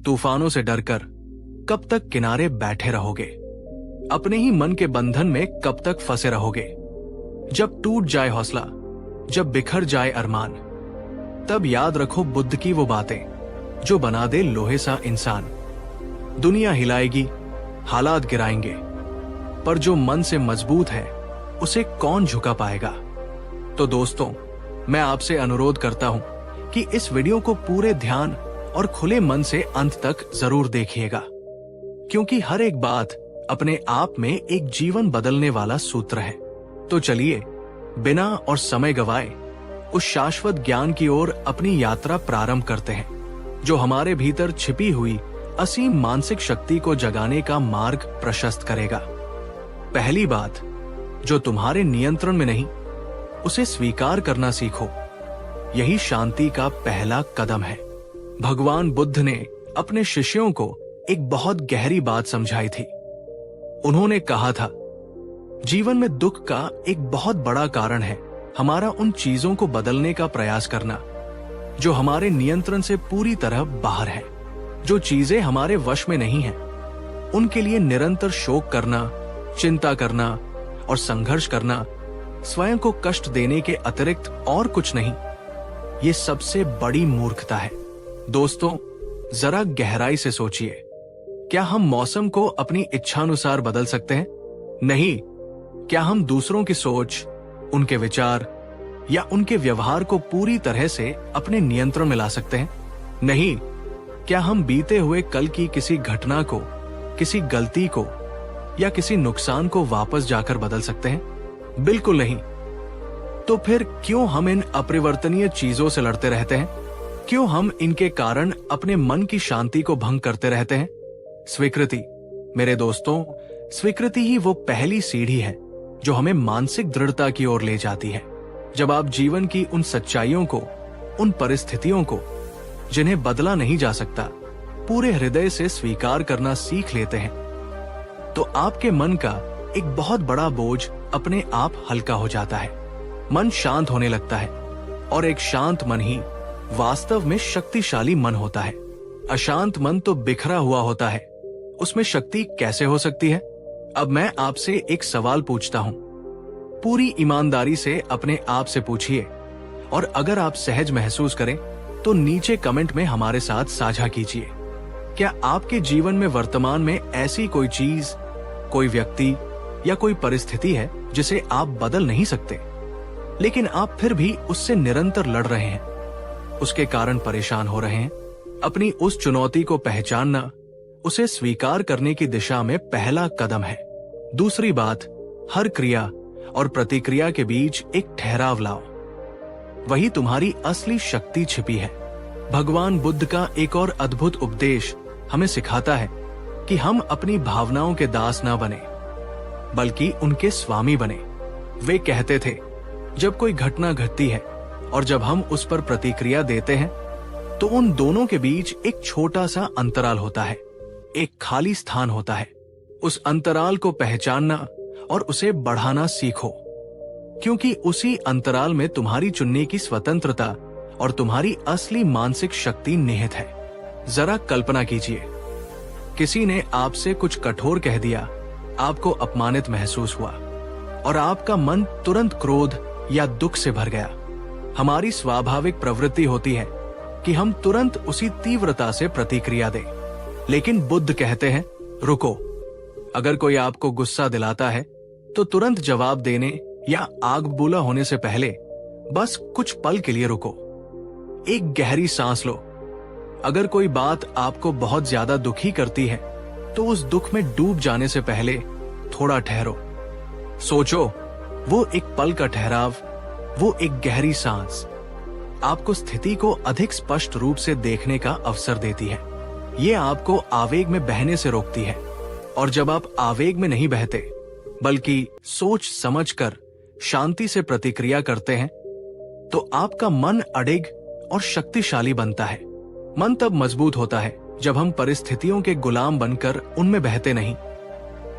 तूफानों से डरकर कब तक किनारे बैठे रहोगे? अपने ही मन के बंधन में कब तक फंसे रहोगे? जब टूट जाए हौसला, जब बिखर जाए अरमान, तब याद रखो बुद्ध की वो बातें जो बना दे लोहे सा इंसान। दुनिया हिलाएगी, हालात गिराएंगे, पर जो मन से मजबूत है उसे कौन झुका पाएगा? तो दोस्तों, मैं आपसे अनुरोध करता हूं कि इस वीडियो को पूरे ध्यान और खुले मन से अंत तक जरूर देखिएगा, क्योंकि हर एक बात अपने आप में एक जीवन बदलने वाला सूत्र है। तो चलिए, बिना और समय गवाए उस शाश्वत ज्ञान की ओर अपनी यात्रा प्रारंभ करते हैं, जो हमारे भीतर छिपी हुई असीम मानसिक शक्ति को जगाने का मार्ग प्रशस्त करेगा। पहली बात, जो तुम्हारे नियंत्रण में नहीं, उसे स्वीकार करना सीखो। यही शांति का पहला कदम है। भगवान बुद्ध ने अपने शिष्यों को एक बहुत गहरी बात समझाई थी। उन्होंने कहा था, जीवन में दुख का एक बहुत बड़ा कारण है हमारा उन चीजों को बदलने का प्रयास करना जो हमारे नियंत्रण से पूरी तरह बाहर है। जो चीजें हमारे वश में नहीं हैं, उनके लिए निरंतर शोक करना, चिंता करना और संघर्ष करना स्वयं को कष्ट देने के अतिरिक्त और कुछ नहीं। ये सबसे बड़ी मूर्खता है। दोस्तों, जरा गहराई से सोचिए, क्या हम मौसम को अपनी इच्छानुसार बदल सकते हैं? नहीं। क्या हम दूसरों की सोच, उनके विचार या उनके व्यवहार को पूरी तरह से अपने नियंत्रण में ला सकते हैं? नहीं। क्या हम बीते हुए कल की किसी घटना को, किसी गलती को या किसी नुकसान को वापस जाकर बदल सकते हैं? बिल्कुल नहीं। तो फिर क्यों हम इन अपरिवर्तनीय चीजों से लड़ते रहते हैं? क्यों हम इनके कारण अपने मन की शांति को भंग करते रहते हैं? स्वीकृति, मेरे दोस्तों, स्वीकृति ही वो पहली सीढ़ी है जो हमें मानसिक दृढ़ता की ओर ले जाती है। जब आप जीवन की उन सच्चाइयों को, उन परिस्थितियों को जिन्हें बदला नहीं जा सकता, पूरे हृदय से स्वीकार करना सीख लेते हैं, तो आपके मन का एक बहुत बड़ा बोझ अपने आप हल्का हो जाता है। मन शांत होने लगता है, और एक शांत मन ही वास्तव में शक्तिशाली मन होता है। अशांत मन तो बिखरा हुआ होता है, उसमें शक्ति कैसे हो सकती है? अब मैं आपसे एक सवाल पूछता हूं, पूरी ईमानदारी से अपने आप से पूछिए, और अगर आप सहज महसूस करें तो नीचे कमेंट में हमारे साथ साझा कीजिए। क्या आपके जीवन में वर्तमान में ऐसी कोई चीज, कोई व्यक्ति या कोई परिस्थिति है जिसे आप बदल नहीं सकते, लेकिन आप फिर भी उससे निरंतर लड़ रहे हैं, उसके कारण परेशान हो रहे हैं? अपनी उस चुनौती को पहचानना उसे स्वीकार करने की दिशा में पहला कदम है। दूसरी बात, हर क्रिया और प्रतिक्रिया के बीच एक ठहराव लाओ। वही तुम्हारी असली शक्ति छिपी है। भगवान बुद्ध का एक और अद्भुत उपदेश हमें सिखाता है कि हम अपनी भावनाओं के दास ना बने, बल्कि उनके स्वामी बने। वे कहते थे, जब कोई घटना घटती है और जब हम उस पर प्रतिक्रिया देते हैं, तो उन दोनों के बीच एक छोटा सा अंतराल होता है, एक खाली स्थान होता है। उस अंतराल को पहचानना और उसे बढ़ाना सीखो, क्योंकि उसी अंतराल में तुम्हारी चुनने की स्वतंत्रता और तुम्हारी असली मानसिक शक्ति निहित है। जरा कल्पना कीजिए, किसी ने आपसे कुछ कठोर कह दिया, आपको अपमानित महसूस हुआ और आपका मन तुरंत क्रोध या दुख से भर गया। हमारी स्वाभाविक प्रवृत्ति होती है कि हम तुरंत उसी तीव्रता से प्रतिक्रिया दें, लेकिन बुद्ध कहते हैं, रुको। अगर कोई आपको गुस्सा दिलाता है तो तुरंत जवाब देने या आग बबूला होने से पहले बस कुछ पल के लिए रुको, एक गहरी सांस लो। अगर कोई बात आपको बहुत ज्यादा दुखी करती है तो उस दुख में डूब जाने से पहले थोड़ा ठहरो, सोचो। वो एक पल का ठहराव, वो एक गहरी सांस आपको स्थिति को अधिक स्पष्ट रूप से देखने का अवसर देती है। ये आपको आवेग में बहने से रोकती है, और जब आप आवेग में नहीं बहते बल्कि सोच समझकर शांति से प्रतिक्रिया करते हैं, तो आपका मन अडिग और शक्तिशाली बनता है। मन तब मजबूत होता है जब हम परिस्थितियों के गुलाम बनकर उनमें बहते नहीं,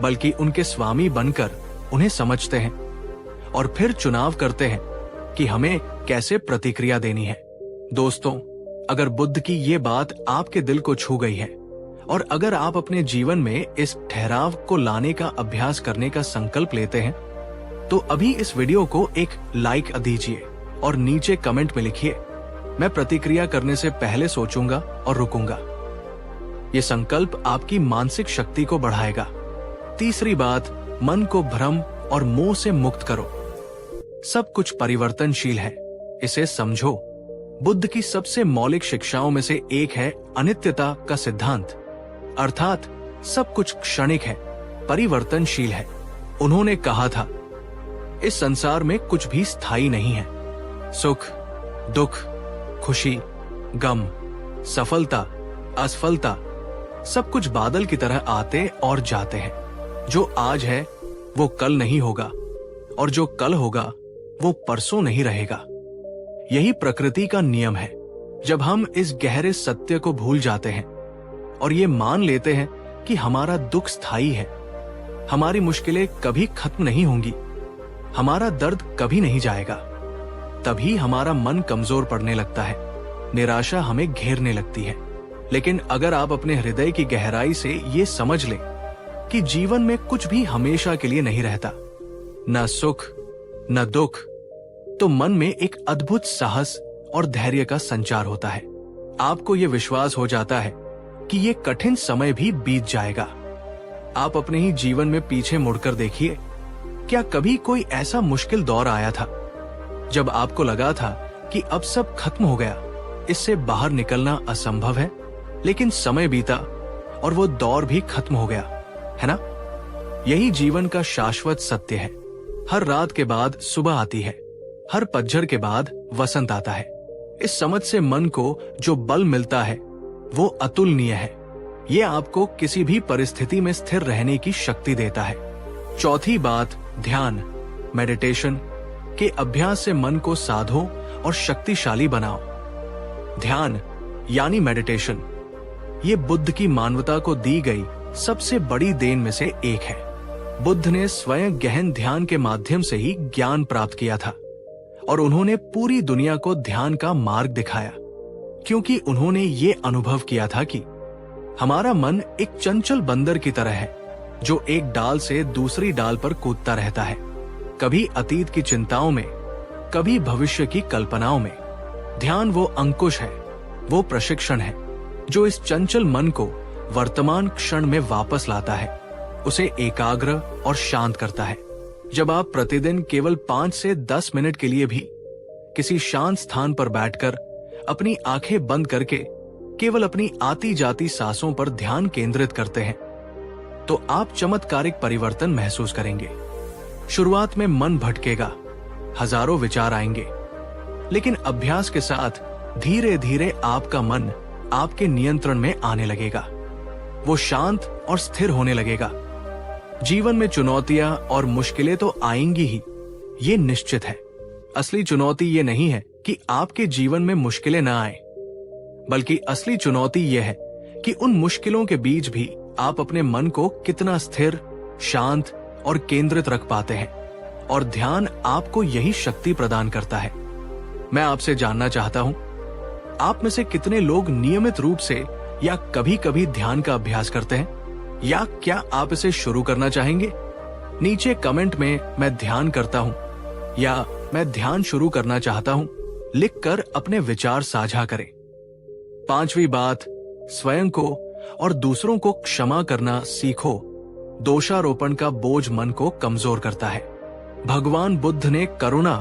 बल्कि उनके स्वामी बनकर उन्हें समझते हैं और फिर चुनाव करते हैं कि हमें कैसे प्रतिक्रिया देनी है। दोस्तों, अगर बुद्ध की ये बात आपके दिल को छू गई है और अगर आप अपने जीवन में इस ठहराव को लाने का अभ्यास करने का संकल्प लेते हैं, तो अभी इस वीडियो को एक लाइक दीजिए और नीचे कमेंट में लिखिए, मैं प्रतिक्रिया करने से पहले सोचूंगा और रुकूंगा। ये संकल्प आपकी मानसिक शक्ति को बढ़ाएगा। तीसरी बात, मन को भ्रम और मोह से मुक्त करो। सब कुछ परिवर्तनशील है, इसे समझो। बुद्ध की सबसे मौलिक शिक्षाओं में से एक है अनित्यता का सिद्धांत, अर्थात सब कुछ क्षणिक है, परिवर्तनशील है। उन्होंने कहा था, इस संसार में कुछ भी स्थायी नहीं है। सुख, दुख, खुशी, गम, सफलता, असफलता, सब कुछ बादल की तरह आते और जाते हैं। जो आज है वो कल नहीं होगा और जो कल होगा वो परसों नहीं रहेगा। यही प्रकृति का नियम है। जब हम इस गहरे सत्य को भूल जाते हैं और ये मान लेते हैं कि हमारा दुख स्थायी है, हमारी मुश्किलें कभी खत्म नहीं होंगी, हमारा दर्द कभी नहीं जाएगा, तभी हमारा मन कमजोर पड़ने लगता है, निराशा हमें घेरने लगती है। लेकिन अगर आप अपने हृदय की गहराई से ये समझ लें कि जीवन में कुछ भी हमेशा के लिए नहीं रहता, न सुख न दुख, तो मन में एक अद्भुत साहस और धैर्य का संचार होता है। आपको ये विश्वास हो जाता है कि ये कठिन समय भी बीत जाएगा। आप अपने ही जीवन में पीछे मुड़कर देखिए, क्या कभी कोई ऐसा मुश्किल दौर आया था जब आपको लगा था कि अब सब खत्म हो गया, इससे बाहर निकलना असंभव है? लेकिन समय बीता और वो दौर भी खत्म हो गया, है ना? यही जीवन का शाश्वत सत्य है। हर रात के बाद सुबह आती है, हर पतझड़ के बाद वसंत आता है। इस समझ से मन को जो बल मिलता है वो अतुलनीय है। ये आपको किसी भी परिस्थिति में स्थिर रहने की शक्ति देता है। चौथी बात, ध्यान, मेडिटेशन के अभ्यास से मन को साधो और शक्तिशाली बनाओ। ध्यान यानी मेडिटेशन, ये बुद्ध की मानवता को दी गई सबसे बड़ी देन में से एक है। बुद्ध ने स्वयं गहन ध्यान के माध्यम से ही ज्ञान प्राप्त किया था और उन्होंने पूरी दुनिया को ध्यान का मार्ग दिखाया, क्योंकि उन्होंने ये अनुभव किया था कि हमारा मन एक चंचल बंदर की तरह है जो एक डाल से दूसरी डाल पर कूदता रहता है, कभी अतीत की चिंताओं में, कभी भविष्य की कल्पनाओं में। ध्यान वो अंकुश है, वो प्रशिक्षण है जो इस चंचल मन को वर्तमान क्षण में वापस लाता है, उसे एकाग्र और शांत करता है। जब आप प्रतिदिन केवल 5 से 10 मिनट के लिए भी किसी शांत स्थान पर बैठकर अपनी आंखें बंद करके केवल अपनी आती जाती सांसों पर ध्यान केंद्रित करते हैं, तो आप चमत्कारिक परिवर्तन महसूस करेंगे। शुरुआत में मन भटकेगा, हजारों विचार आएंगे, लेकिन अभ्यास के साथ धीरे धीरे आपका मन आपके नियंत्रण में आने लगेगा। वो शांत और स्थिर होने लगेगा। जीवन में चुनौतियां और मुश्किलें तो आएंगी ही, ये निश्चित है। असली चुनौती ये नहीं है कि आपके जीवन में मुश्किलें ना आए, बल्कि असली चुनौती ये है कि उन मुश्किलों के बीच भी आप अपने मन को कितना स्थिर, शांत और केंद्रित रख पाते हैं। और ध्यान आपको यही शक्ति प्रदान करता है। मैं आपसे जानना चाहता हूं, आप में से कितने लोग नियमित रूप से या कभी कभी ध्यान का अभ्यास करते हैं, या क्या आप इसे शुरू करना चाहेंगे? नीचे कमेंट में मैं ध्यान करता हूं या मैं ध्यान शुरू करना चाहता हूं लिखकर अपने विचार साझा करें। पांचवी बात, स्वयं को और दूसरों को क्षमा करना सीखो। दोषारोपण का बोझ मन को कमजोर करता है। भगवान बुद्ध ने करुणा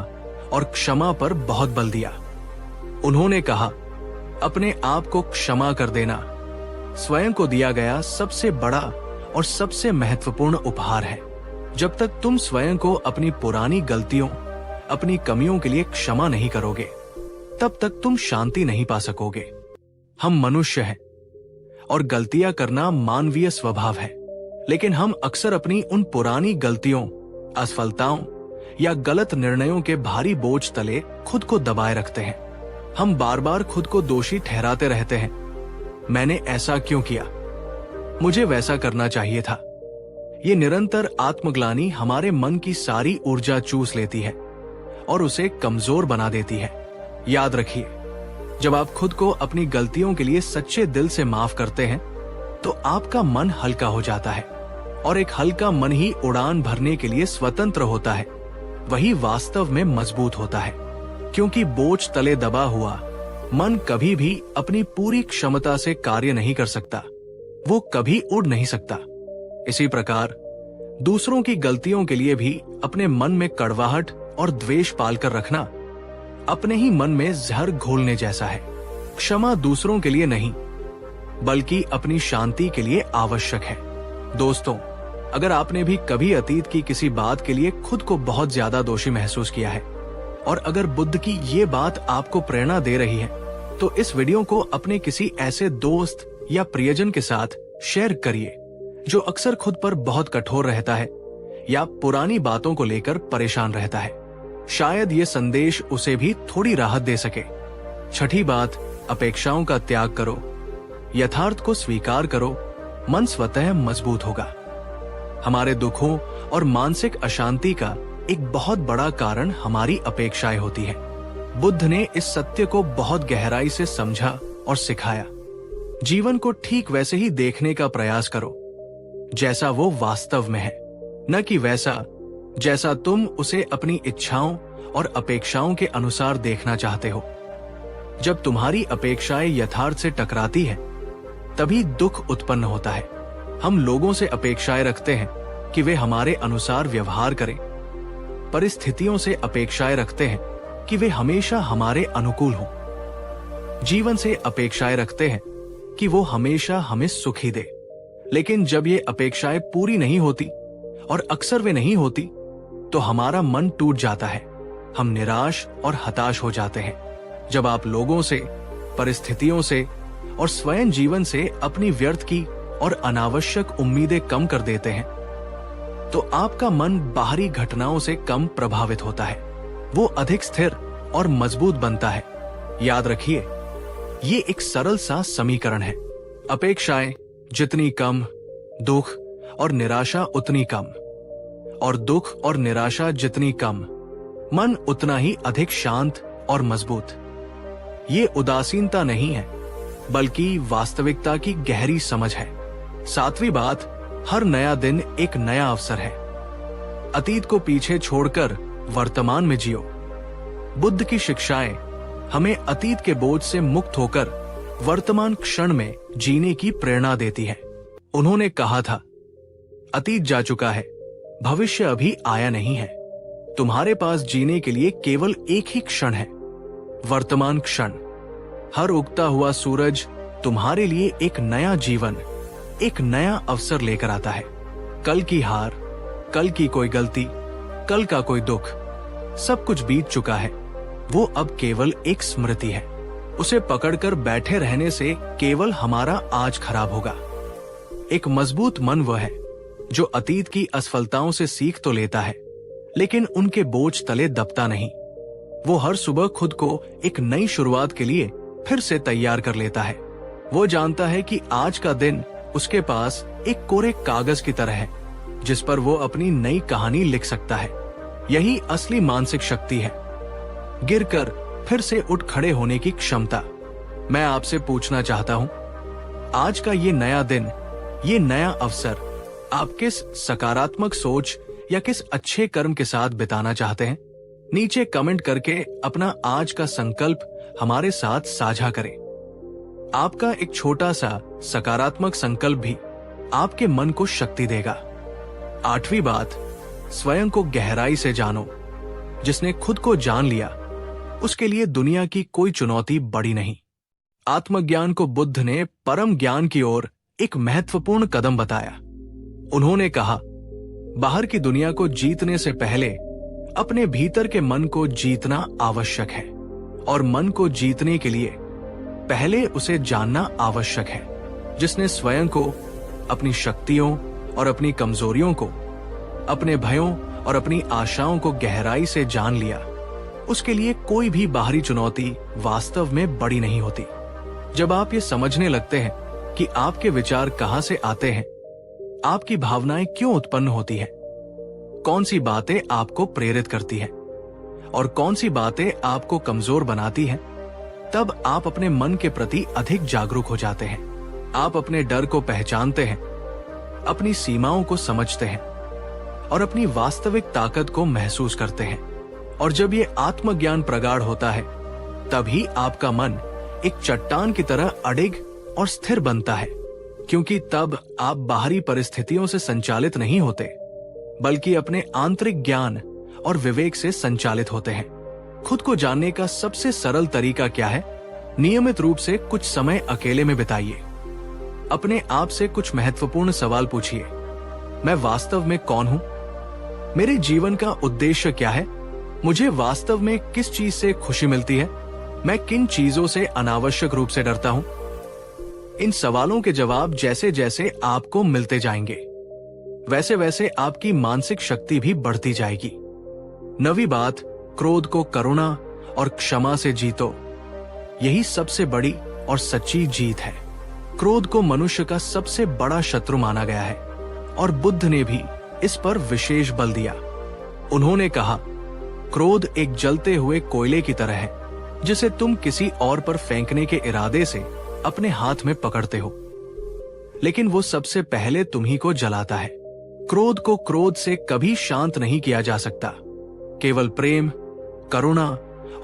और क्षमा पर बहुत बल दिया। उन्होंने कहा, अपने आप को क्षमा कर देना स्वयं को दिया गया सबसे बड़ा और सबसे महत्वपूर्ण उपहार है। जब तक तुम स्वयं को अपनी पुरानी गलतियों, अपनी कमियों के लिए क्षमा नहीं करोगे, तब तक तुम शांति नहीं पा सकोगे। हम मनुष्य हैं और गलतियां करना मानवीय स्वभाव है, लेकिन हम अक्सर अपनी उन पुरानी गलतियों, असफलताओं या गलत निर्णयों के भारी बोझ तले खुद को दबाए रखते हैं। हम बार बार खुद को दोषी ठहराते रहते हैं। मैंने ऐसा क्यों किया? मुझे वैसा करना चाहिए था। ये निरंतर आत्मग्लानि हमारे मन की सारी ऊर्जा चूस लेती है और उसे कमजोर बना देती है। याद रखिए, जब आप खुद को अपनी गलतियों के लिए सच्चे दिल से माफ करते हैं तो आपका मन हल्का हो जाता है, और एक हल्का मन ही उड़ान भरने के लिए स्वतंत्र होता है। वही वास्तव में मजबूत होता है, क्योंकि बोझ तले दबा हुआ मन कभी भी अपनी पूरी क्षमता से कार्य नहीं कर सकता, वो कभी उड़ नहीं सकता। इसी प्रकार दूसरों की गलतियों के लिए भी अपने मन में कड़वाहट और द्वेष पालकर रखना अपने ही मन में जहर घोलने जैसा है। क्षमा दूसरों के लिए नहीं, बल्कि अपनी शांति के लिए आवश्यक है। दोस्तों, अगर आपने भी कभी अतीत की किसी बात के लिए खुद को बहुत ज्यादा दोषी महसूस किया है, और अगर बुद्ध की ये बात आपको प्रेरणा दे रही है, तो इस वीडियो को अपने किसी ऐसे दोस्त या प्रियजन के साथ शेयर करिए जो अक्सर खुद पर बहुत कठोर रहता है या पुरानी बातों को लेकर परेशान रहता है। शायद ये संदेश उसे भी थोड़ी राहत दे सके। छठी बात, अपेक्षाओं का त्याग करो, यथार्थ को स्वीकार करो, मन स्वतः मजबूत होगा। हमारे दुखों और मानसिक अशांति का एक बहुत बड़ा कारण हमारी अपेक्षाएं होती है। बुद्ध ने इस सत्य को बहुत गहराई से समझा और सिखाया। जीवन को ठीक वैसे ही देखने का प्रयास करो जैसा वो वास्तव में है, न कि वैसा जैसा तुम उसे अपनी इच्छाओं और अपेक्षाओं के अनुसार देखना चाहते हो। जब तुम्हारी अपेक्षाएं यथार्थ से टकराती हैं, तभी दुख उत्पन्न होता है। हम लोगों से अपेक्षाएं रखते हैं कि वे हमारे अनुसार व्यवहार करें, परिस्थितियों से अपेक्षाएं रखते हैं कि वे हमेशा हमारे अनुकूल हों, जीवन से अपेक्षाएं रखते हैं कि वो हमेशा हमें सुखी दे। लेकिन जब ये अपेक्षाएं पूरी नहीं होती, और अक्सर वे नहीं होती, तो हमारा मन टूट जाता है। हम निराश और हताश हो जाते हैं। जब आप लोगों से, परिस्थितियों से और स्वयं जीवन से अपनी व्यर्थ की और अनावश्यक उम्मीदें कम कर देते हैं, तो आपका मन बाहरी घटनाओं से कम प्रभावित होता है। वो अधिक स्थिर और मजबूत बनता है। याद रखिए, ये एक सरल सा समीकरण है। अपेक्षाएं जितनी कम, दुख और निराशा उतनी कम, और दुख और निराशा जितनी कम, मन उतना ही अधिक शांत और मजबूत। ये उदासीनता नहीं है, बल्कि वास्तविकता की गहरी समझ है। सातवीं बात, हर नया दिन एक नया अवसर है। अतीत को पीछे छोड़कर वर्तमान में जियो। बुद्ध की शिक्षाएं हमें अतीत के बोझ से मुक्त होकर वर्तमान क्षण में जीने की प्रेरणा देती है। उन्होंने कहा था, अतीत जा चुका है, भविष्य अभी आया नहीं है। तुम्हारे पास जीने के लिए केवल एक ही क्षण है, वर्तमान क्षण। हर उगता हुआ सूरज तुम्हारे लिए एक नया जीवन, एक नया अवसर लेकर आता है। कल की हार, कल की कोई गलती, कल का कोई दुख, सब कुछ बीत चुका है। वो अब केवल एक स्मृति है। उसे पकड़कर बैठे रहने से केवल हमारा आज खराब होगा। एक मजबूत मन वह है जो अतीत की असफलताओं से सीख तो लेता है, लेकिन उनके बोझ तले दबता नहीं। वो हर सुबह खुद को एक नई शुरुआत के लिए फिर से तैयार कर लेता है। वो जानता है कि आज का दिन उसके पास एक कोरे कागज की तरह है, जिस पर वो अपनी नई कहानी लिख सकता है। यही असली मानसिक शक्ति है, गिरकर फिर से उठ खड़े होने की क्षमता। मैं आपसे पूछना चाहता हूं, आज का ये नया दिन, ये नया अवसर आप किस सकारात्मक सोच या किस अच्छे कर्म के साथ बिताना चाहते हैं? नीचे कमेंट करके अपना आज का संकल्प हमारे साथ साझा करें। आपका एक छोटा सा सकारात्मक संकल्प भी आपके मन को शक्ति देगा। आठवीं बात, स्वयं को गहराई से जानो। जिसने खुद को जान लिया, उसके लिए दुनिया की कोई चुनौती बड़ी नहीं। आत्मज्ञान को बुद्ध ने परम ज्ञान की ओर एक महत्वपूर्ण कदम बताया। उन्होंने कहा, बाहर की दुनिया को जीतने से पहले अपने भीतर के मन को जीतना आवश्यक है, और मन को जीतने के लिए पहले उसे जानना आवश्यक है। जिसने स्वयं को, अपनी शक्तियों और अपनी कमजोरियों को, अपने भयों और अपनी आशाओं को गहराई से जान लिया, उसके लिए कोई भी बाहरी चुनौती वास्तव में बड़ी नहीं होती। जब आप ये समझने लगते हैं कि आपके विचार कहां से आते हैं, आपकी भावनाएं क्यों उत्पन्न होती हैं, कौन सी बातें आपको प्रेरित करती हैं और कौन सी बातें आपको कमजोर बनाती हैं, तब आप अपने मन के प्रति अधिक जागरूक हो जाते हैं। आप अपने डर को पहचानते हैं, अपनी सीमाओं को समझते हैं और अपनी वास्तविक ताकत को महसूस करते हैं। और जब ये आत्मज्ञान प्रगाढ़ होता है, तभी आपका मन एक चट्टान की तरह अडिग और स्थिर बनता है, क्योंकि तब आप बाहरी परिस्थितियों से संचालित नहीं होते, बल्कि अपने आंतरिक ज्ञान और विवेक से संचालित होते हैं। खुद को जानने का सबसे सरल तरीका क्या है? नियमित रूप से कुछ समय अकेले में बिताइए। अपने आप से कुछ महत्वपूर्ण सवाल पूछिए। मैं वास्तव में कौन हूं? मेरे जीवन का उद्देश्य क्या है? मुझे वास्तव में किस चीज से खुशी मिलती है? मैं किन चीजों से अनावश्यक रूप से डरता हूं? इन सवालों के जवाब जैसे जैसे आपको मिलते जाएंगे, वैसे वैसे आपकी मानसिक शक्ति भी बढ़ती जाएगी। नवी बात, क्रोध को करुणा और क्षमा से जीतो। यही सबसे बड़ी और सच्ची जीत है। क्रोध को मनुष्य का सबसे बड़ा शत्रु माना गया है और बुद्ध ने भी इस पर विशेष बल दिया। उन्होंने कहा, क्रोध एक जलते हुए कोयले की तरह है, जिसे तुम किसी और पर फेंकने के इरादे से अपने हाथ में पकड़ते हो, लेकिन वो सबसे पहले तुम्ही को जलाता है। क्रोध को क्रोध से कभी शांत नहीं किया जा सकता। केवल प्रेम, करुणा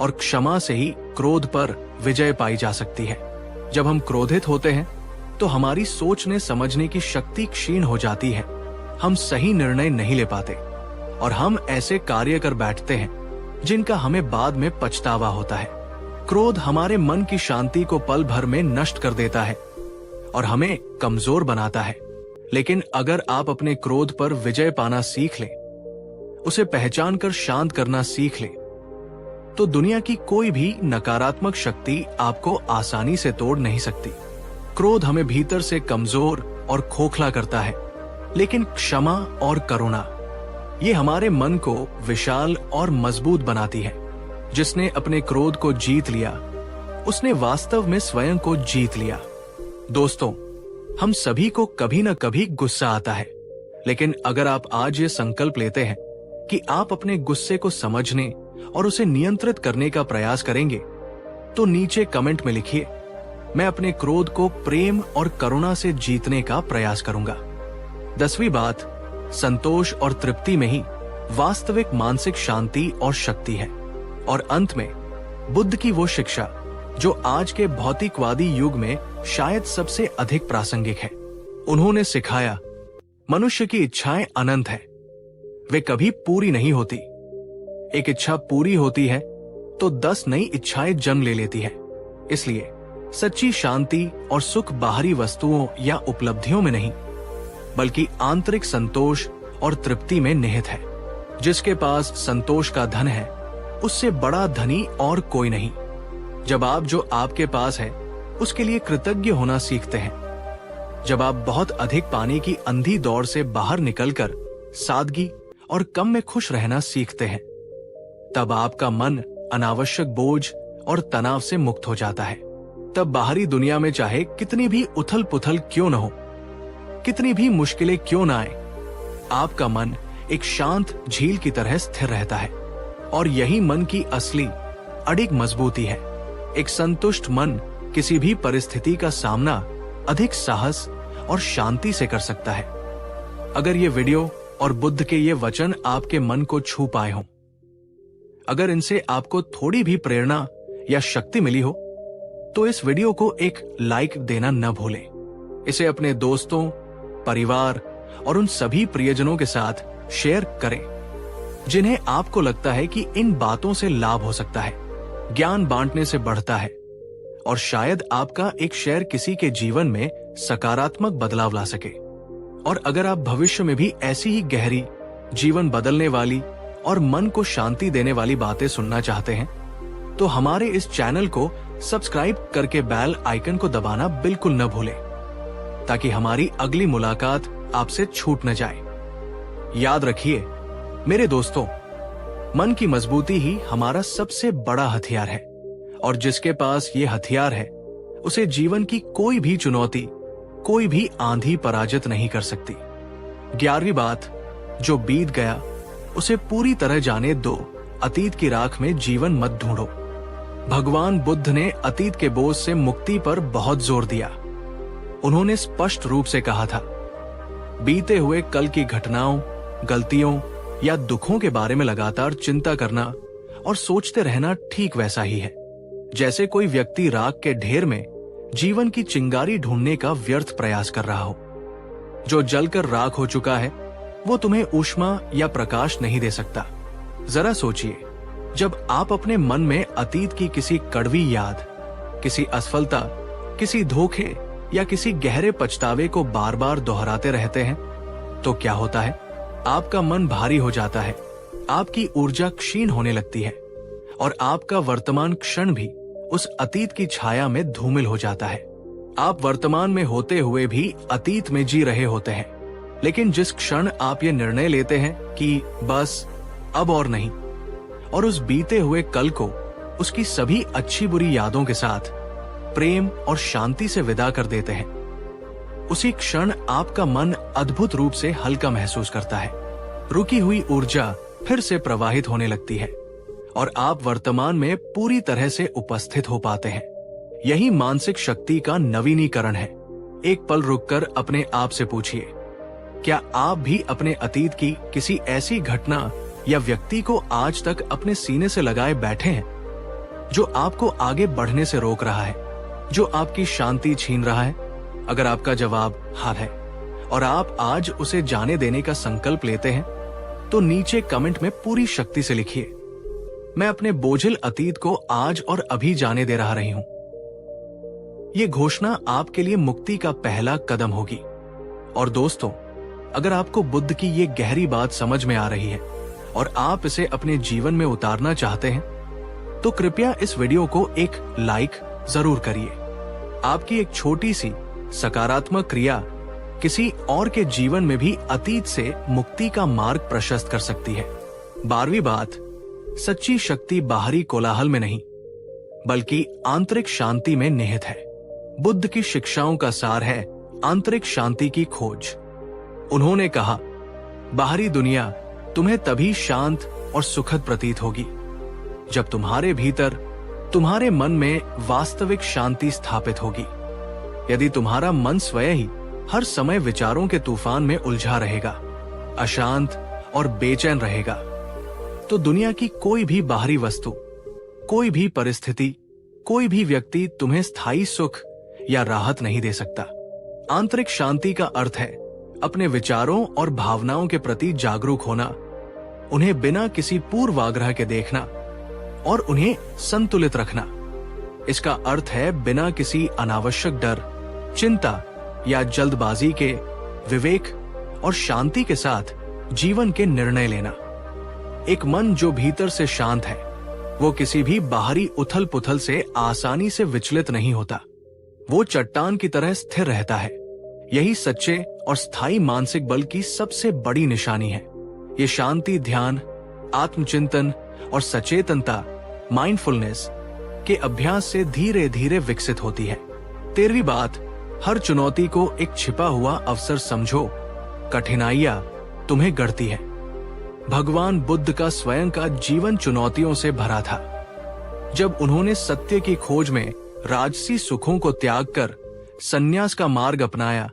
और क्षमा से ही क्रोध पर विजय पाई जा सकती है। जब हम क्रोधित होते हैं तो हमारी सोचने समझने की शक्ति क्षीण हो जाती है। हम सही निर्णय नहीं ले पाते और हम ऐसे कार्य कर बैठते हैं जिनका हमें बाद में पछतावा होता है। क्रोध हमारे मन की शांति को पल भर में नष्ट कर देता है और हमें कमजोर बनाता है। लेकिन अगर आप अपने क्रोध पर विजय पाना सीख लें, उसे पहचान कर शांत करना सीख लें, तो दुनिया की कोई भी नकारात्मक शक्ति आपको आसानी से तोड़ नहीं सकती। क्रोध हमें भीतर से कमजोर और खोखला करता है, लेकिन क्षमा और करुणा ये हमारे मन को विशाल और मजबूत बनाती है। जिसने अपने क्रोध को जीत लिया, उसने वास्तव में स्वयं को जीत लिया। दोस्तों, हम सभी को कभी न कभी गुस्सा आता है, लेकिन अगर आप आज ये संकल्प लेते हैं कि आप अपने गुस्से को समझने और उसे नियंत्रित करने का प्रयास करेंगे, तो नीचे कमेंट में लिखिए, मैं अपने क्रोध को प्रेम और करुणा से जीतने का प्रयास करूंगा। 10वीं बात, संतोष और तृप्ति में ही वास्तविक मानसिक शांति और शक्ति है। और अंत में बुद्ध की वो शिक्षा जो आज के भौतिकवादी युग में शायद सबसे अधिक प्रासंगिक है। उन्होंने सिखाया, मनुष्य की इच्छाएं अनंत है, वे कभी पूरी नहीं होती। एक इच्छा पूरी होती है तो 10 नई इच्छाएं जन्म ले लेती है। इसलिए सच्ची शांति और सुख बाहरी वस्तुओं या उपलब्धियों में नहीं, बल्कि आंतरिक संतोष और तृप्ति में निहित है। जिसके पास संतोष का धन है, उससे बड़ा धनी और कोई नहीं। जब आप जो आपके पास है उसके लिए कृतज्ञ होना सीखते हैं, जब आप बहुत अधिक पाने की अंधी दौड़ से बाहर निकलकर सादगी और कम में खुश रहना सीखते हैं, तब आपका मन अनावश्यक बोझ और तनाव से मुक्त हो जाता है। तब बाहरी दुनिया में चाहे कितनी भी उथल पुथल क्यों न हो, कितनी भी मुश्किलें क्यों न आए, आपका मन एक शांत झील की तरह स्थिर रहता है। और यही मन की असली अडिग मजबूती है। एक संतुष्ट मन किसी भी परिस्थिति का सामना अधिक साहस और शांति से कर सकता है। अगर ये वीडियो और बुद्ध के ये वचन आपके मन को छू पाए हों, अगर इनसे आपको थोड़ी भी प्रेरणा या शक्ति मिली हो, तो इस वीडियो को एक लाइक देना न भूलें। इसे अपने दोस्तों, परिवार और उन सभी प्रियजनों के साथ शेयर करें जिन्हें आपको लगता है कि इन बातों से लाभ हो सकता है। ज्ञान बांटने से बढ़ता है और शायद आपका एक शेयर किसी के जीवन में सकारात्मक बदलाव ला सके। और अगर आप भविष्य में भी ऐसी ही गहरी, जीवन बदलने वाली और मन को शांति देने वाली बातें सुनना चाहते हैं, तो हमारे इस चैनल को सब्सक्राइब करके बेल आइकन को दबाना बिल्कुल न भूलें, ताकि हमारी अगली मुलाकात आपसे छूट न जाए। याद रखिए मेरे दोस्तों, मन की मजबूती ही हमारा सबसे बड़ा हथियार है, और जिसके पास ये हथियार है, उसे जीवन की कोई भी चुनौती, कोई भी आंधी पराजित नहीं कर सकती। 11वीं बात, जो बीत गया उसे पूरी तरह जाने दो, अतीत की राख में जीवन मत ढूंढो। भगवान बुद्ध ने अतीत के बोझ से मुक्ति पर बहुत जोर दिया। उन्होंने स्पष्ट रूप से कहा था, बीते हुए कल की घटनाओं, गलतियों या दुखों के बारे में लगातार चिंता करना और सोचते रहना ठीक वैसा ही है जैसे कोई व्यक्ति राख के ढेर में जीवन की चिंगारी ढूंढने का व्यर्थ प्रयास कर रहा हो। जो जलकर राख हो चुका है वो तुम्हें ऊष्मा या प्रकाश नहीं दे सकता। जरा सोचिए, जब आप अपने मन में अतीत की किसी कड़वी याद, किसी असफलता, किसी धोखे या किसी गहरे पछतावे को बार बार दोहराते रहते हैं तो क्या होता है? आपका मन भारी हो जाता है, आपकी ऊर्जा क्षीण होने लगती है और आपका वर्तमान क्षण भी उस अतीत की छाया में धूमिल हो जाता है। आप वर्तमान में होते हुए भी अतीत में जी रहे होते हैं, लेकिन जिस क्षण आप ये निर्णय लेते हैं कि बस अब और नहीं, और उस बीते हुए कल को उसकी सभी अच्छी बुरी यादों के साथ प्रेम और शांति से विदा कर देते हैं, उसी क्षण आपका मन अद्भुत रूप से हल्का महसूस करता है। रुकी हुई ऊर्जा फिर से प्रवाहित होने लगती है और आप वर्तमान में पूरी तरह से उपस्थित हो पाते हैं। यही मानसिक शक्ति का नवीनीकरण है। एक पल रुककर अपने आप से पूछिए, क्या आप भी अपने अतीत की किसी ऐसी घटना या व्यक्ति को आज तक अपने सीने से लगाए बैठे हैं जो आपको आगे बढ़ने से रोक रहा है, जो आपकी शांति छीन रहा है? अगर आपका जवाब हाँ है और आप आज उसे जाने देने का संकल्प लेते हैं तो नीचे कमेंट में पूरी शक्ति से लिखिए, मैं अपने बोझिल अतीत को आज और अभी जाने दे रही हूं। ये घोषणा आपके लिए मुक्ति का पहला कदम होगी। और दोस्तों, अगर आपको बुद्ध की ये गहरी बात समझ में आ रही है और आप इसे अपने जीवन में उतारना चाहते हैं तो कृपया इस वीडियो को एक लाइक जरूर करिए। आपकी एक छोटी सी सकारात्मक क्रिया किसी और के जीवन में भी अतीत से मुक्ति का मार्ग प्रशस्त कर सकती है। 12वीं बात, सच्ची शक्ति बाहरी कोलाहल में नहीं बल्कि आंतरिक शांति में निहित है। बुद्ध की शिक्षाओं का सार है आंतरिक शांति की खोज। उन्होंने कहा, बाहरी दुनिया तुम्हें तभी शांत और सुखद प्रतीत होगी जब तुम्हारे भीतर, तुम्हारे मन में वास्तविक शांति स्थापित होगी। यदि तुम्हारा मन स्वयं ही हर समय विचारों के तूफान में उलझा रहेगा, अशांत और बेचैन रहेगा, तो दुनिया की कोई भी बाहरी वस्तु, कोई भी परिस्थिति, कोई भी व्यक्ति तुम्हें स्थायी सुख या राहत नहीं दे सकता। आंतरिक शांति का अर्थ है अपने विचारों और भावनाओं के प्रति जागरूक होना, उन्हें बिना किसी पूर्वाग्रह के देखना और उन्हें संतुलित रखना। इसका अर्थ है बिना किसी अनावश्यक डर, चिंता या जल्दबाजी के विवेक और शांति के साथ जीवन के निर्णय लेना। एक मन जो भीतर से शांत है वो किसी भी बाहरी उथल पुथल से आसानी से विचलित नहीं होता। वो चट्टान की तरह स्थिर रहता है। यही सच्चे और स्थायी मानसिक बल की सबसे बड़ी निशानी है। ये शांति ध्यान, आत्मचिंतन और सचेतनता, माइंडफुलनेस के अभ्यास से धीरे धीरे विकसित होती है। 13वीं बात, हर चुनौती को एक छिपा हुआ अवसर समझो। कठिनाइयां तुम्हें गढ़ती है। भगवान बुद्ध का स्वयं का जीवन चुनौतियों से भरा था। जब उन्होंने सत्य की खोज में राजसी सुखों को त्याग कर संन्यास का मार्ग अपनाया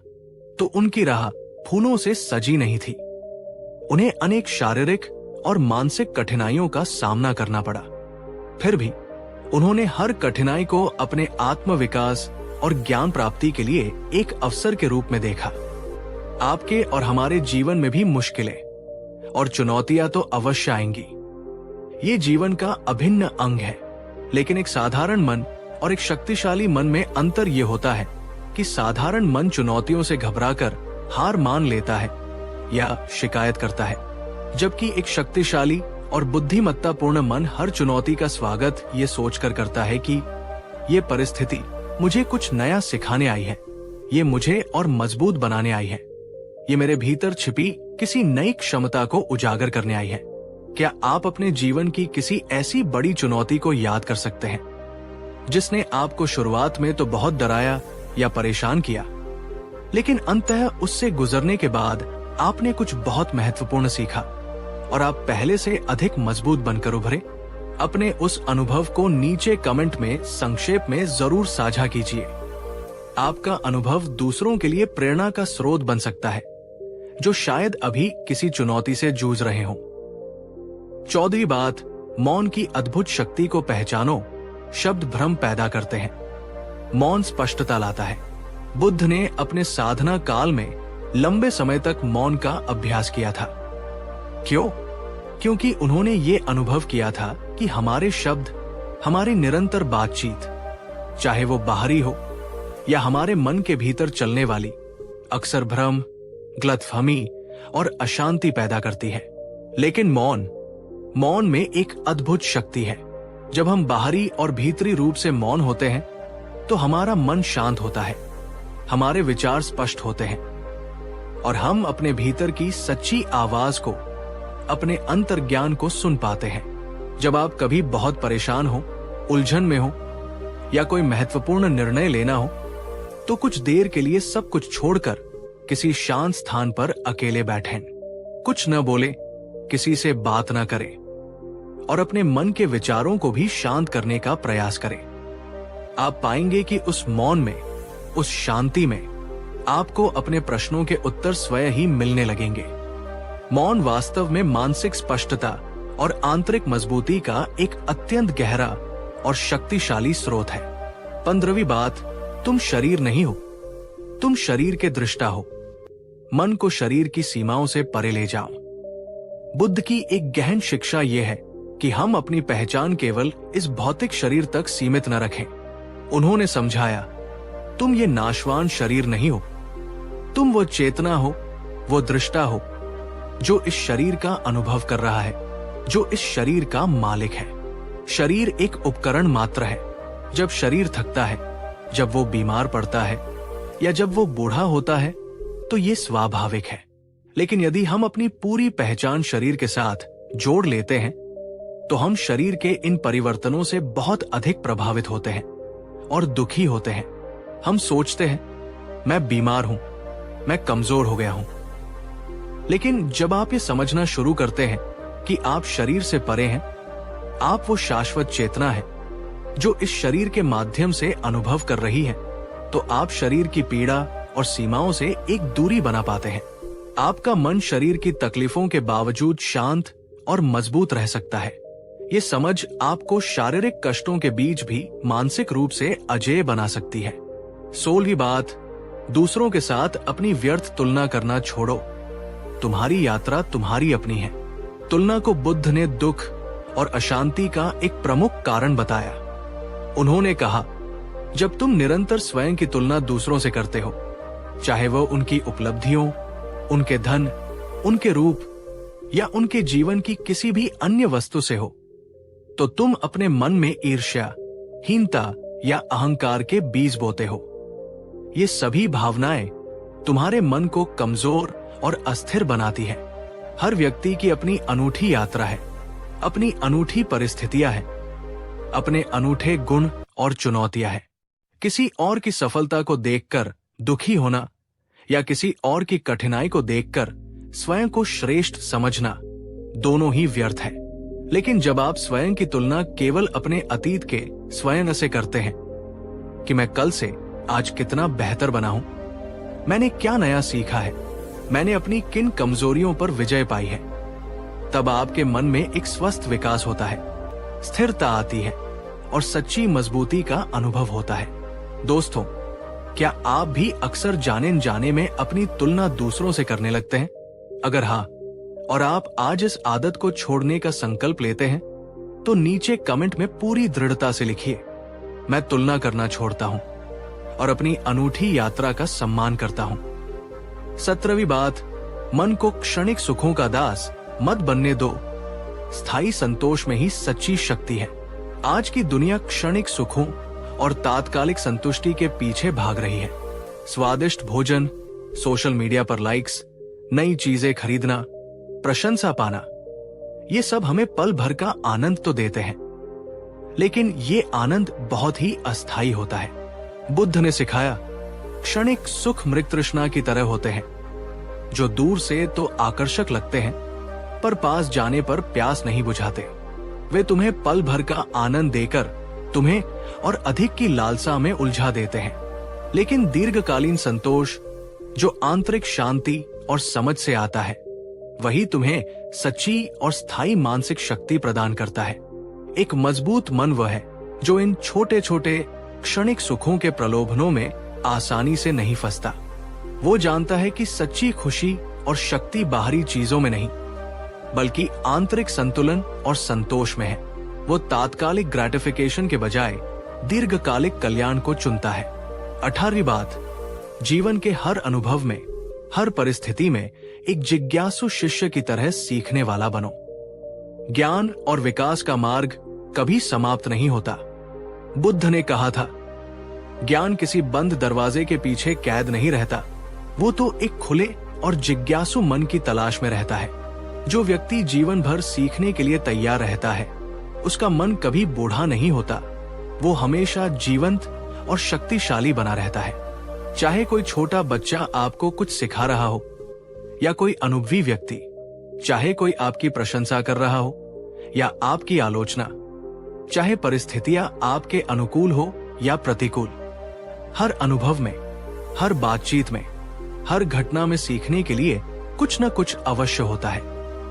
तो उनकी राह फूलों से सजी नहीं थी। उन्हें अनेक शारीरिक और मानसिक कठिनाइयों का सामना करना पड़ा। फिर भी उन्होंने हर कठिनाई को अपने आत्मविकास और ज्ञान प्राप्ति के लिए एक अवसर के रूप में देखा। आपके और हमारे जीवन में भी मुश्किलें और चुनौतियां तो अवश्य आएंगी। ये जीवन का अभिन्न अंग है, लेकिन एक साधारण मन और एक शक्तिशाली मन में अंतर ये होता है कि साधारण मन चुनौतियों से घबराकर हार मान लेता है या शिकायत करता है, जबकि एक शक्तिशाली और बुद्धिमत्तापूर्ण मन हर चुनौती का स्वागत ये सोचकर करता है कि ये परिस्थिति मुझे कुछ नया सिखाने आई है, ये मुझे और मजबूत बनाने आई है, ये मेरे भीतर छिपी किसी नई क्षमता को उजागर करने आई है। क्या आप अपने जीवन की किसी ऐसी बड़ी चुनौती को याद कर सकते हैं जिसने आपको शुरुआत में तो बहुत डराया या परेशान किया, लेकिन अंततः उससे गुजरने के बाद आपने कुछ बहुत महत्वपूर्ण सीखा और आप पहले से अधिक मजबूत बनकर उभरे? अपने उस अनुभव को नीचे कमेंट में संक्षेप में जरूर साझा कीजिए। आपका अनुभव दूसरों के लिए प्रेरणा का स्रोत बन सकता है, जो शायद अभी किसी चुनौती से जूझ रहे हों। 14वीं बात, मौन की अद्भुत शक्ति को पहचानो। शब्द भ्रम पैदा करते हैं, मौन स्पष्टता लाता है। बुद्ध ने अपने साधना काल में लंबे समय तक मौन का अभ्यास किया था। क्यों? क्योंकि उन्होंने ये अनुभव किया था कि हमारे शब्द, हमारी निरंतर बातचीत, चाहे वो बाहरी हो या हमारे मन के भीतर चलने वाली, अक्सर भ्रम, गलतफहमी और अशांति पैदा करती है। लेकिन मौन में एक अद्भुत शक्ति है। जब हम बाहरी और भीतरी रूप से मौन होते हैं तो हमारा मन शांत होता है, हमारे विचार स्पष्ट होते हैं और हम अपने भीतर की सच्ची आवाज को, अपने अंतर्ज्ञान को सुन पाते हैं। जब आप कभी बहुत परेशान हो, उलझन में हो या कोई महत्वपूर्ण निर्णय लेना हो, तो कुछ देर के लिए सब कुछ छोड़कर किसी शांत स्थान पर अकेले बैठें। कुछ न बोले, किसी से बात न करें और अपने मन के विचारों को भी शांत करने का प्रयास करें। आप पाएंगे कि उस मौन में, उस शांति में आपको अपने प्रश्नों के उत्तर स्वयं ही मिलने लगेंगे। मौन वास्तव में मानसिक स्पष्टता और आंतरिक मजबूती का एक अत्यंत गहरा और शक्तिशाली स्रोत है। 15वीं बात, तुम शरीर नहीं हो, तुम शरीर के दृष्टा हो। मन को शरीर की सीमाओं से परे ले जाओ। बुद्ध की एक गहन शिक्षा यह है कि हम अपनी पहचान केवल इस भौतिक शरीर तक सीमित न रखें। उन्होंने समझाया, तुम ये नाशवान शरीर नहीं हो, तुम वो चेतना हो, वो दृष्टा हो जो इस शरीर का अनुभव कर रहा है, जो इस शरीर का मालिक है। शरीर एक उपकरण मात्र है। जब शरीर थकता है, जब वो बीमार पड़ता है या जब वो बूढ़ा होता है तो ये स्वाभाविक है। लेकिन यदि हम अपनी पूरी पहचान शरीर के साथ जोड़ लेते हैं तो हम शरीर के इन परिवर्तनों से बहुत अधिक प्रभावित होते हैं और दुखी होते हैं। हम सोचते हैं, मैं बीमार हूं, मैं कमजोर हो गया हूं। लेकिन जब आप ये समझना शुरू करते हैं कि आप शरीर से परे हैं, आप वो शाश्वत चेतना है जो इस शरीर के माध्यम से अनुभव कर रही है, तो आप शरीर की पीड़ा और सीमाओं से एक दूरी बना पाते हैं। आपका मन शरीर की तकलीफों के बावजूद शांत और मजबूत रह सकता है। ये समझ आपको शारीरिक कष्टों के बीच भी मानसिक रूप से अजेय बना सकती है। 16वीं बात, दूसरों के साथ अपनी व्यर्थ तुलना करना छोड़ो। तुम्हारी यात्रा तुम्हारी अपनी है। तुलना को बुद्ध ने दुख और अशांति का एक प्रमुख कारण बताया। उन्होंने कहा, जब तुम निरंतर स्वयं की तुलना दूसरों से करते हो, चाहे वो उनकी उपलब्धियों, उनके धन, उनके रूप या उनके जीवन की किसी भी अन्य वस्तु से हो, तो तुम अपने मन में ईर्ष्या, हीनता या अहंकार के बीज बोते हो। ये सभी भावनाएं तुम्हारे मन को कमजोर और अस्थिर बनाती है। हर व्यक्ति की अपनी अनूठी यात्रा है, अपनी अनूठी परिस्थितियां हैं, अपने अनूठे गुण और चुनौतियां हैं। किसी और की सफलता को देखकर दुखी होना या किसी और की कठिनाई को देखकर स्वयं को श्रेष्ठ समझना, दोनों ही व्यर्थ है। लेकिन जब आप स्वयं की तुलना केवल अपने अतीत के स्वयं से करते हैं कि मैं कल से आज कितना बेहतर बना हूं, मैंने क्या नया सीखा है, मैंने अपनी किन कमजोरियों पर विजय पाई है, तब आपके मन में एक स्वस्थ विकास होता है, स्थिरता आती है और सच्ची मजबूती का अनुभव होता है। दोस्तों, क्या आप भी अक्सर जाने अनजाने में अपनी तुलना दूसरों से करने लगते हैं? अगर हाँ, और आप आज इस आदत को छोड़ने का संकल्प लेते हैं, तो नीचे कमेंट में पूरी दृढ़ता से लिखिए, मैं तुलना करना छोड़ता हूं और अपनी अनूठी यात्रा का सम्मान करता हूं। 17वीं बात, मन को क्षणिक सुखों का दास मत बनने दो। स्थायी संतोष में ही सच्ची शक्ति है। आज की दुनिया क्षणिक सुखों और तात्कालिक संतुष्टि के पीछे भाग रही है। स्वादिष्ट भोजन, सोशल मीडिया पर लाइक्स, नई चीजें खरीदना, प्रशंसा पाना, ये सब हमें पल भर का आनंद तो देते हैं, लेकिन ये आनंद बहुत ही अस्थायी होता है। बुद्ध ने सिखाया, क्षणिक सुख मृग तृष्णा की तरह होते हैं, जो दूर से तो आकर्षक लगते हैं पर पास जाने पर प्यास नहीं बुझाते। वे तुम्हें पल भर का आनंद देकर तुम्हें और अधिक की लालसा में उलझा देते हैं, लेकिन दीर्घकालीन संतोष जो आंतरिक शांति और समझ से आता है, वही तुम्हें सच्ची और स्थायी मानसिक शक्ति प्रदान करता है। एक मजबूत मन वह है जो इन छोटे छोटे क्षणिक सुखों के प्रलोभनों में आसानी से नहीं फंसता। वो जानता है कि सच्ची खुशी और शक्ति बाहरी चीजों में नहीं, बल्कि आंतरिक संतुलन और संतोष में है। वो तात्कालिक ग्रेटिफिकेशन के बजाय दीर्घकालिक कल्याण को चुनता है। 18वीं बात, जीवन के हर अनुभव में, हर परिस्थिति में एक जिज्ञासु शिष्य की तरह सीखने वाला बनो। ज्ञान और विकास का मार्ग कभी समाप्त नहीं होता। बुद्ध ने कहा था, ज्ञान किसी बंद दरवाजे के पीछे कैद नहीं रहता, वो तो एक खुले और जिज्ञासु मन की तलाश में रहता है। जो व्यक्ति जीवन भर सीखने के लिए तैयार रहता है, उसका मन कभी बूढ़ा नहीं होता। वो हमेशा जीवंत और शक्तिशाली बना रहता है। चाहे कोई छोटा बच्चा आपको कुछ सिखा रहा हो या कोई अनुभवी व्यक्ति, चाहे कोई आपकी प्रशंसा कर रहा हो या आपकी आलोचना, चाहे परिस्थितियां आपके अनुकूल हो या प्रतिकूल, हर अनुभव में, हर बातचीत में, हर घटना में सीखने के लिए कुछ न कुछ अवश्य होता है।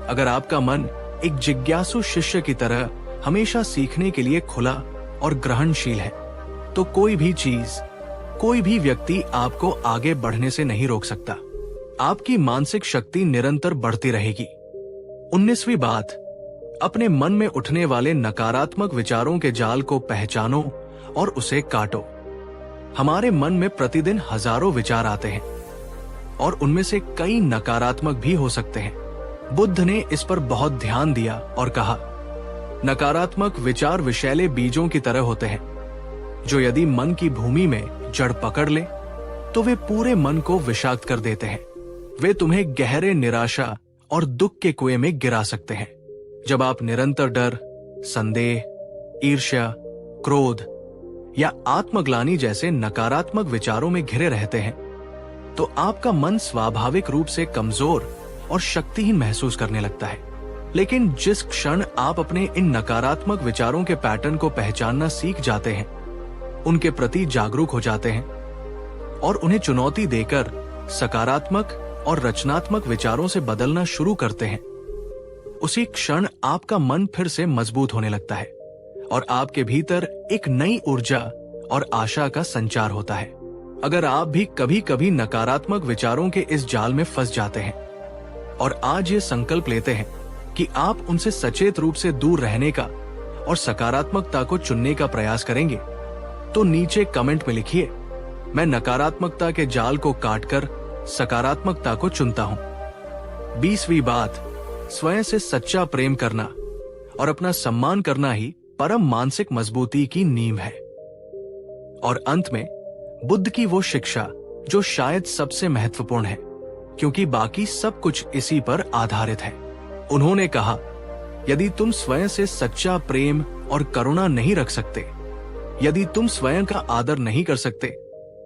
अगर आपका मन एक जिज्ञासु शिष्य की तरह हमेशा सीखने के लिए खुला और ग्रहणशील है, तो कोई भी चीज, कोई भी व्यक्ति आपको आगे बढ़ने से नहीं रोक सकता। आपकी मानसिक शक्ति निरंतर बढ़ती रहेगी। 19वीं बात, अपने मन में उठने वाले नकारात्मक विचारों के जाल को पहचानो और उसे काटो। हमारे मन में प्रतिदिन हजारों विचार आते हैं और उनमें से कई नकारात्मक भी हो सकते हैं। बुद्ध ने इस पर बहुत ध्यान दिया और कहा, नकारात्मक विचार विषैले बीजों की तरह होते हैं, जो यदि मन की भूमि में जड़ पकड़ ले तो वे पूरे मन को विषाक्त कर देते हैं। वे तुम्हें गहरे निराशा और दुख के कुएं में गिरा सकते हैं। जब आप निरंतर डर, संदेह, ईर्ष्या, क्रोध या आत्मग्लानि जैसे नकारात्मक विचारों में घिरे रहते हैं, तो आपका मन स्वाभाविक रूप से कमजोर और शक्तिहीन महसूस करने लगता है। लेकिन जिस क्षण आप अपने इन नकारात्मक विचारों के पैटर्न को पहचानना सीख जाते हैं, उनके प्रति जागरूक हो जाते हैं और उन्हें चुनौती देकर सकारात्मक और रचनात्मक विचारों से बदलना शुरू करते हैं, उसी क्षण आपका मन फिर से मजबूत होने लगता है और आपके भीतर एक नई ऊर्जा और आशा का संचार होता है। अगर आप भी कभी कभी नकारात्मक विचारों के इस जाल में फंस जाते हैं और आज ये संकल्प लेते हैं कि आप उनसे सचेत रूप से दूर रहने का और सकारात्मकता को चुनने का प्रयास करेंगे, तो नीचे कमेंट में लिखिए, मैं नकारात्मकता के जाल को काटकर सकारात्मकता को चुनता हूं। 20वीं बात, स्वयं से सच्चा प्रेम करना और अपना सम्मान करना ही परम मानसिक मजबूती की नींव है। और अंत में बुद्ध की वो शिक्षा जो शायद सबसे महत्वपूर्ण है, क्योंकि बाकी सब कुछ इसी पर आधारित है। उन्होंने कहा, यदि तुम स्वयं से सच्चा प्रेम और करुणा नहीं रख सकते, यदि तुम स्वयं का आदर नहीं कर सकते,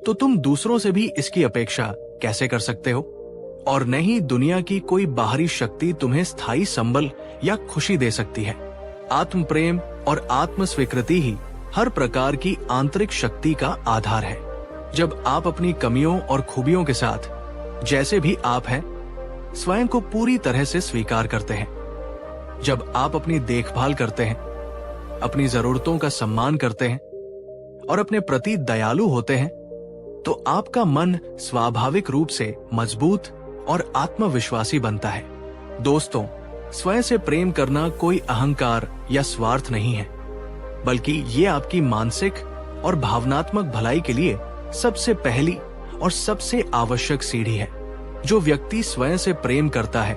तो तुम दूसरों से भी इसकी अपेक्षा कैसे कर सकते हो? और न ही दुनिया की कोई बाहरी शक्ति तुम्हें स्थायी संबल या खुशी दे सकती है। आत्म प्रेम और आत्म स्वीकृति ही हर प्रकार की आंतरिक शक्ति का आधार है। जब आप अपनी कमियों और खूबियों के साथ जैसे भी आप हैं, स्वयं को पूरी तरह से स्वीकार करते हैं, जब आप अपनी देखभाल करते हैं, अपनी जरूरतों का सम्मान करते हैं और अपने प्रति दयालु होते हैं, तो आपका मन स्वाभाविक रूप से मजबूत और आत्मविश्वासी बनता है। दोस्तों, स्वयं से प्रेम करना कोई अहंकार या स्वार्थ नहीं है, बल्कि ये आपकी मानसिक और भावनात्मक भलाई के लिए सबसे पहली और सबसे आवश्यक सीढ़ी है। जो व्यक्ति स्वयं से प्रेम करता है,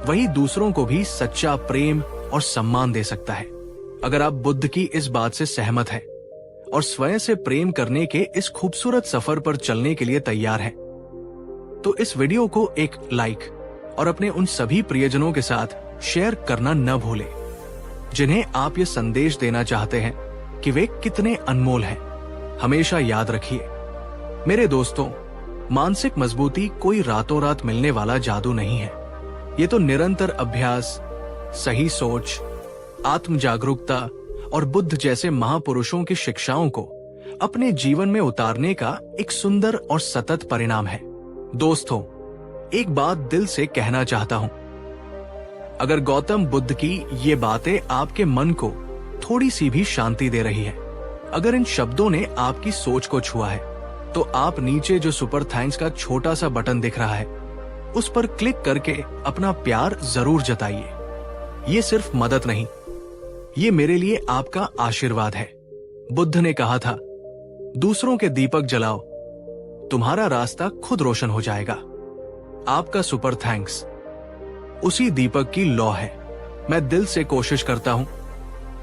वही दूसरों को भी सच्चा प्रेम और सम्मान दे सकता है। अगर आप बुद्ध की इस बात से सहमत हैं और स्वयं से प्रेम करने के इस खूबसूरत सफर पर चलने के लिए तैयार हैं, तो इस वीडियो को एक लाइक और अपने उन सभी प्रियजनों के साथ शेयर करना न भूलें, जिन्हें आप ये संदेश देना चाहते हैं कि वे कितने अनमोल हैं। हमेशा याद रखिए मेरे दोस्तों, मानसिक मजबूती कोई रातों रात मिलने वाला जादू नहीं है। ये तो निरंतर अभ्यास, सही सोच, आत्म जागरूकता और बुद्ध जैसे महापुरुषों की शिक्षाओं को अपने जीवन में उतारने का एक सुंदर और सतत परिणाम है। दोस्तों, एक बात दिल से कहना चाहता हूं। अगर गौतम बुद्ध की ये बातें आपके मन को थोड़ी सी भी शांति दे रही है, अगर इन शब्दों ने आपकी सोच को छुआ है, तो आप नीचे जो सुपर थैंक्स का छोटा सा बटन दिख रहा है, उस पर क्लिक करके अपना प्यार जरूर जताइए। ये सिर्फ मदद नहीं, ये मेरे लिए आपका आशीर्वाद है। बुद्ध ने कहा था, दूसरों के दीपक जलाओ, तुम्हारा रास्ता खुद रोशन हो जाएगा। आपका सुपर थैंक्स उसी दीपक की लौ है। मैं दिल से कोशिश करता हूं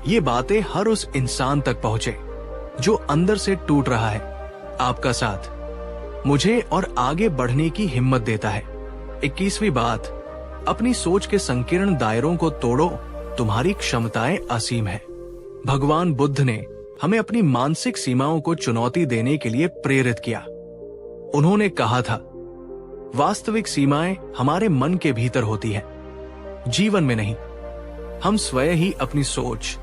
ये बातें हर उस इंसान तक पहुंचे जो अंदर से टूट रहा है। आपका साथ मुझे और आगे बढ़ने की हिम्मत देता है। 21वीं बात, अपनी सोच के संकीर्ण दायरों को तोड़ो, तुम्हारी क्षमताएं असीम है। भगवान बुद्ध ने हमें अपनी मानसिक सीमाओं को चुनौती देने के लिए प्रेरित किया। उन्होंने कहा था, वास्तविक सीमाएं हमारे मन के भीतर होती है, जीवन में नहीं। हम स्वयं ही अपनी सोच,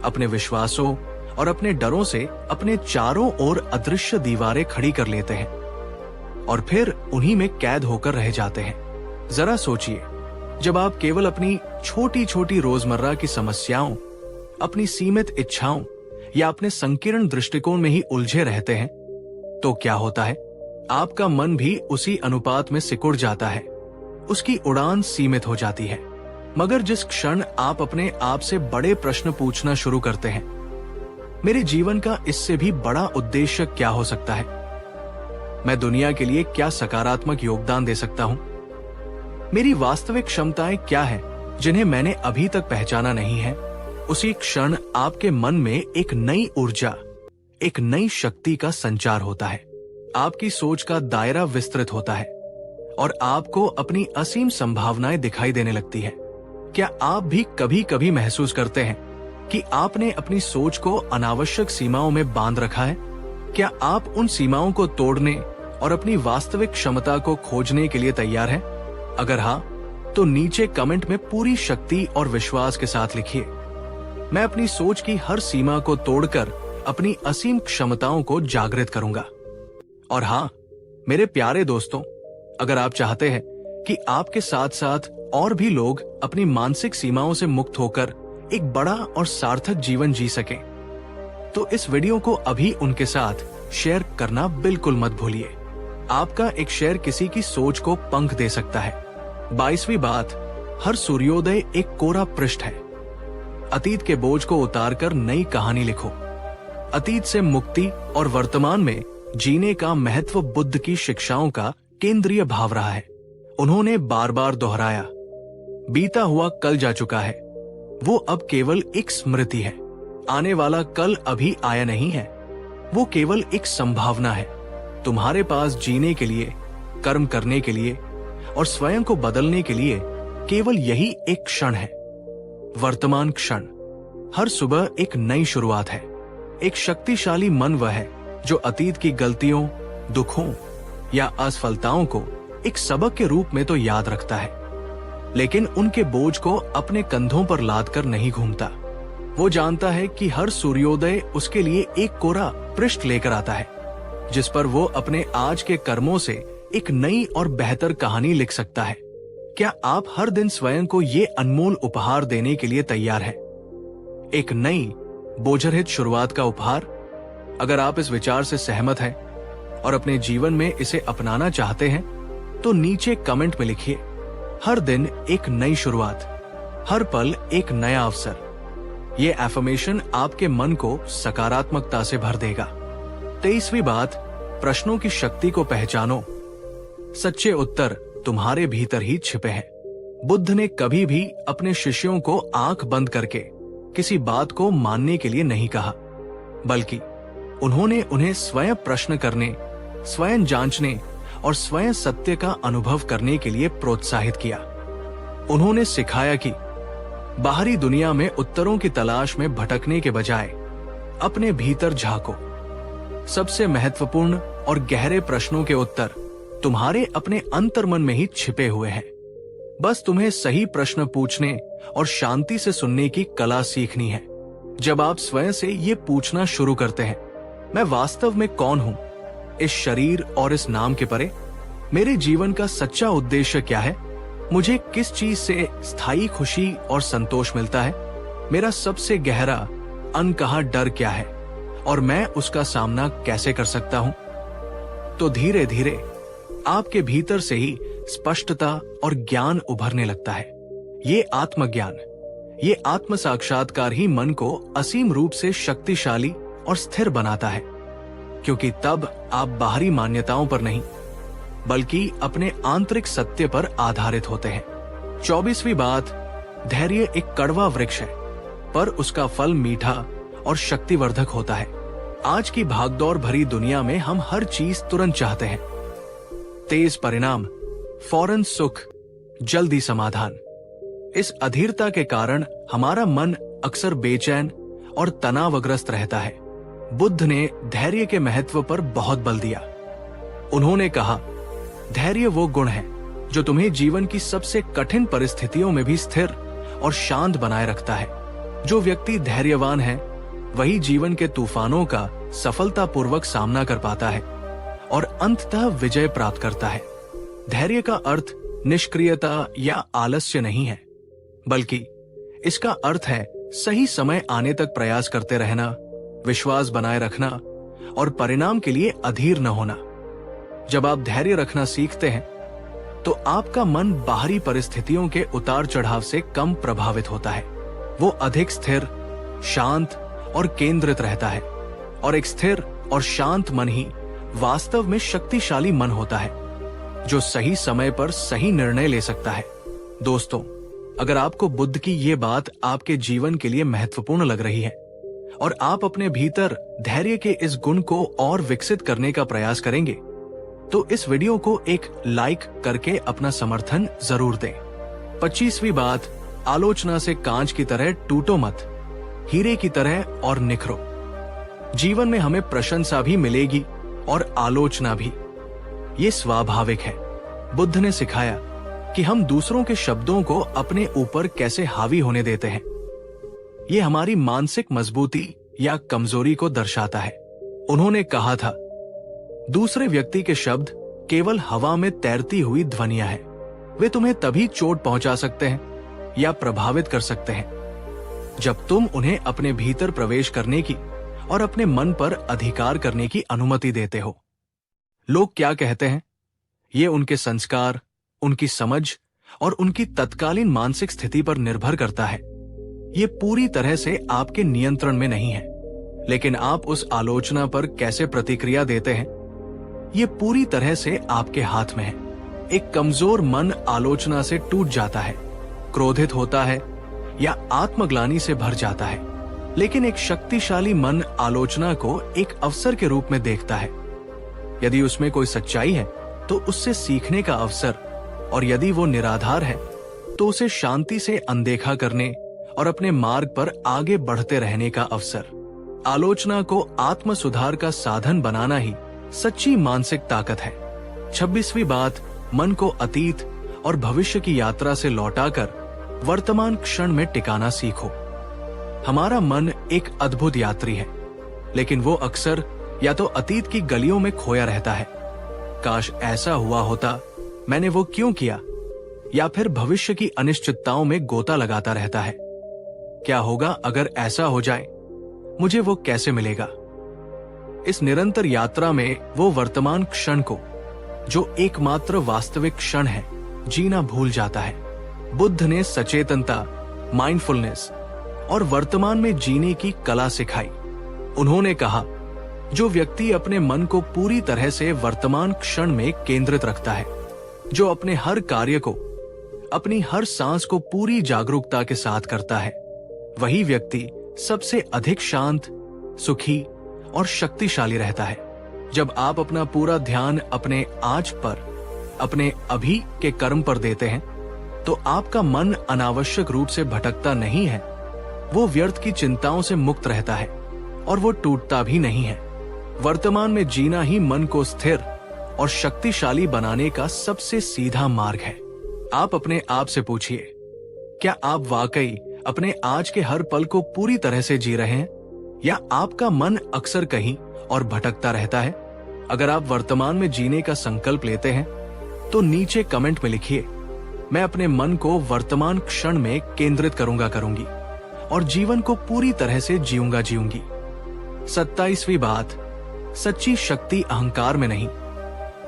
अपने विश्वासों और अपने डरों से अपने चारों ओर अदृश्य दीवारें खड़ी कर लेते हैं और फिर उन्हीं में कैद होकर रह जाते हैं। जरा सोचिए, जब आप केवल अपनी छोटी छोटी रोजमर्रा की समस्याओं, अपनी सीमित इच्छाओं या अपने संकीर्ण दृष्टिकोण में ही उलझे रहते हैं, तो क्या होता है? आपका मन भी उसी अनुपात में सिकुड़ जाता है, उसकी उड़ान सीमित हो जाती है। मगर जिस क्षण आप अपने आप से बड़े प्रश्न पूछना शुरू करते हैं, मेरे जीवन का इससे भी बड़ा उद्देश्य क्या हो सकता है? मैं दुनिया के लिए क्या सकारात्मक योगदान दे सकता हूं? मेरी वास्तविक क्षमताएं क्या हैं जिन्हें मैंने अभी तक पहचाना नहीं है? उसी क्षण आपके मन में एक नई ऊर्जा, एक नई शक्ति का संचार होता है। आपकी सोच का दायरा विस्तृत होता है और आपको अपनी असीम संभावनाएं दिखाई देने लगती है। क्या आप भी कभी कभी महसूस करते हैं कि आपने अपनी सोच को अनावश्यक सीमाओं में बांध रखा है? क्या आप उन सीमाओं को तोड़ने और अपनी वास्तविक क्षमता को खोजने के लिए तैयार हैं? अगर हाँ, तो नीचे कमेंट में पूरी शक्ति और विश्वास के साथ लिखिए, मैं अपनी सोच की हर सीमा को तोड़कर अपनी असीम क्षमताओं को जागृत करूंगा। और हाँ, मेरे प्यारे दोस्तों, अगर आप चाहते हैं कि आपके साथ साथ और भी लोग अपनी मानसिक सीमाओं से मुक्त होकर एक बड़ा और सार्थक जीवन जी सकें, तो इस वीडियो को अभी उनके साथ शेयर करना बिल्कुल मत भूलिए। आपका एक शेयर किसी की सोच को पंख दे सकता है। 22वीं बात, हर सूर्योदय एक कोरा पृष्ठ है। अतीत के बोझ को उतारकर नई कहानी लिखो। अतीत से मुक्ति और वर्तमान में जीने का महत्व बुद्ध की शिक्षाओं का केंद्रीय भाव रहा है। उन्होंने बार बार दोहराया, बीता हुआ कल जा चुका है, वो अब केवल एक स्मृति है। आने वाला कल अभी आया नहीं है, वो केवल एक संभावना है। तुम्हारे पास जीने के लिए, कर्म करने के लिए और स्वयं को बदलने के लिए केवल यही एक क्षण है, वर्तमान क्षण। हर सुबह एक नई शुरुआत है। एक शक्तिशाली मन वह है जो अतीत की गलतियों, दुखों या असफलताओं को एक सबक के रूप में तो याद रखता है, लेकिन उनके बोझ को अपने कंधों पर लादकर नहीं घूमता। वो जानता है कि हर सूर्योदय उसके लिए एक कोरा पृष्ठ लेकर आता है, जिस पर वो अपने आज के कर्मों से एक नई और बेहतर कहानी लिख सकता है। क्या आप हर दिन स्वयं को ये अनमोल उपहार देने के लिए तैयार हैं? एक नई बोझरहित शुरुआत का उपहार। अगर आप इस विचार से सहमत हैं और अपने जीवन में इसे अपनाना चाहते हैं, तो नीचे कमेंट में लिखिए, हर दिन एक नई शुरुआत, हर पल एक नया अवसर। ये एफर्मेशन आपके मन को सकारात्मकता से भर देगा। 23वीं बात, प्रश्नों की शक्ति को पहचानो। सच्चे उत्तर तुम्हारे भीतर ही छिपे हैं। बुद्ध ने कभी भी अपने शिष्यों को आंख बंद करके किसी बात को मानने के लिए नहीं कहा, बल्कि उन्होंने उन्हें स्वयं प्रश्न करने, स्वयं जांचने और स्वयं सत्य का अनुभव करने के लिए प्रोत्साहित किया। उन्होंने सिखाया कि बाहरी दुनिया में उत्तरों की तलाश में भटकने के बजाय अपने भीतर झांको। सबसे महत्वपूर्ण और गहरे प्रश्नों के उत्तर तुम्हारे अपने अंतर्मन में ही छिपे हुए हैं। बस तुम्हें सही प्रश्न पूछने और शांति से सुनने की कला सीखनी है। जब आप स्वयं से ये पूछना शुरू करते हैं, मैं वास्तव में कौन हूं, इस शरीर और इस नाम के परे, मेरे जीवन का सच्चा उद्देश्य क्या है, मुझे किस चीज से स्थायी खुशी और संतोष मिलता है, मेरा सबसे गहरा अनकहा डर क्या है और मैं उसका सामना कैसे कर सकता हूं, तो धीरे धीरे आपके भीतर से ही स्पष्टता और ज्ञान उभरने लगता है। ये आत्मज्ञान, ये आत्म साक्षात्कार ही मन को असीम रूप से शक्तिशाली और स्थिर बनाता है, क्योंकि तब आप बाहरी मान्यताओं पर नहीं बल्कि अपने आंतरिक सत्य पर आधारित होते हैं। 24वीं बात, धैर्य एक कड़वा वृक्ष है, पर उसका फल मीठा और शक्तिवर्धक होता है। आज की भागदौड़ भरी दुनिया में हम हर चीज तुरंत चाहते हैं, तेज परिणाम, फौरन सुख, जल्दी समाधान। इस अधीरता के कारण हमारा मन अक्सर बेचैन और तनावग्रस्त रहता है। बुद्ध ने धैर्य के महत्व पर बहुत बल दिया। उन्होंने कहा, धैर्य वो गुण है जो तुम्हें जीवन की सबसे कठिन परिस्थितियों में भी स्थिर और शांत बनाए रखता है। जो व्यक्ति धैर्यवान है वही जीवन के तूफानों का सफलतापूर्वक सामना कर पाता है और अंततः विजय प्राप्त करता है। धैर्य का अर्थ निष्क्रियता या आलस्य नहीं है, बल्कि इसका अर्थ है सही समय आने तक प्रयास करते रहना, विश्वास बनाए रखना और परिणाम के लिए अधीर न होना। जब आप धैर्य रखना सीखते हैं तो आपका मन बाहरी परिस्थितियों के उतार चढ़ाव से कम प्रभावित होता है। वो अधिक स्थिर, शांत और केंद्रित रहता है, और एक स्थिर और शांत मन ही वास्तव में शक्तिशाली मन होता है, जो सही समय पर सही निर्णय ले सकता है। दोस्तों, अगर आपको बुद्ध की ये बात आपके जीवन के लिए महत्वपूर्ण लग रही है और आप अपने भीतर धैर्य के इस गुण को और विकसित करने का प्रयास करेंगे, तो इस वीडियो को एक लाइक करके अपना समर्थन जरूर दें। 25वीं बात, आलोचना से कांच की तरह टूटो मत, हीरे की तरह और निखरो। जीवन में हमें प्रशंसा भी मिलेगी और आलोचना भी, ये स्वाभाविक है। बुद्ध ने सिखाया कि हम दूसरों के शब्दों को अपने ऊपर कैसे हावी होने देते हैं। ये हमारी मानसिक मजबूती या कमजोरी को दर्शाता है। उन्होंने कहा था, दूसरे व्यक्ति के शब्द केवल हवा में तैरती हुई ध्वनियां हैं। वे तुम्हें तभी चोट पहुंचा सकते हैं या प्रभावित कर सकते हैं जब तुम उन्हें अपने भीतर प्रवेश करने की और अपने मन पर अधिकार करने की अनुमति देते हो। लोग क्या कहते हैं, ये उनके संस्कार, उनकी समझ और उनकी तत्कालीन मानसिक स्थिति पर निर्भर करता है। ये पूरी तरह से आपके नियंत्रण में नहीं है, लेकिन आप उस आलोचना पर कैसे प्रतिक्रिया देते हैं, ये पूरी तरह से आपके हाथ में है। एक कमजोर मन आलोचना से टूट जाता है, क्रोधित होता है या आत्मग्लानि से भर जाता है, लेकिन एक शक्तिशाली मन आलोचना को एक अवसर के रूप में देखता है। यदि उसमें कोई सच्चाई है तो उससे सीखने का अवसर, और यदि वो निराधार है तो उसे शांति से अनदेखा करने और अपने मार्ग पर आगे बढ़ते रहने का अवसर। आलोचना को आत्म सुधार का साधन बनाना ही सच्ची मानसिक ताकत है। 26वीं बात, मन को अतीत और भविष्य की यात्रा से लौटाकर वर्तमान क्षण में टिकाना सीखो। हमारा मन एक अद्भुत यात्री है, लेकिन वो अक्सर या तो अतीत की गलियों में खोया रहता है, काश ऐसा हुआ होता, मैंने वो क्यों किया, या फिर भविष्य की अनिश्चितताओं में गोता लगाता रहता है। क्या होगा अगर ऐसा हो जाए, मुझे वो कैसे मिलेगा। इस निरंतर यात्रा में वो वर्तमान क्षण को, जो एकमात्र वास्तविक क्षण है, जीना भूल जाता है। बुद्ध ने सचेतनता, माइंडफुलनेस और वर्तमान में जीने की कला सिखाई। उन्होंने कहा, जो व्यक्ति अपने मन को पूरी तरह से वर्तमान क्षण में केंद्रित रखता है, जो अपने हर कार्य को, अपनी हर सांस को पूरी जागरूकता के साथ करता है, वही व्यक्ति सबसे अधिक शांत, सुखी और शक्तिशाली रहता है। जब आप अपना पूरा ध्यान अपने आज पर, अपने अभी के कर्म पर देते हैं, तो आपका मन अनावश्यक रूप से भटकता नहीं है, वो व्यर्थ की चिंताओं से मुक्त रहता है और वो टूटता भी नहीं है। वर्तमान में जीना ही मन को स्थिर और शक्तिशाली बनाने का सबसे सीधा मार्ग है। आप अपने आप से पूछिए, क्या आप वाकई अपने आज के हर पल को पूरी तरह से जी रहे हैं, या आपका मन अक्सर कहीं और भटकता रहता है? अगर आप वर्तमान में जीने का संकल्प लेते हैं तो नीचे कमेंट में लिखिए, मैं अपने मन को वर्तमान क्षण में केंद्रित करूंगी और जीवन को पूरी तरह से जीऊंगी। 27वीं बात, सच्ची शक्ति अहंकार में नहीं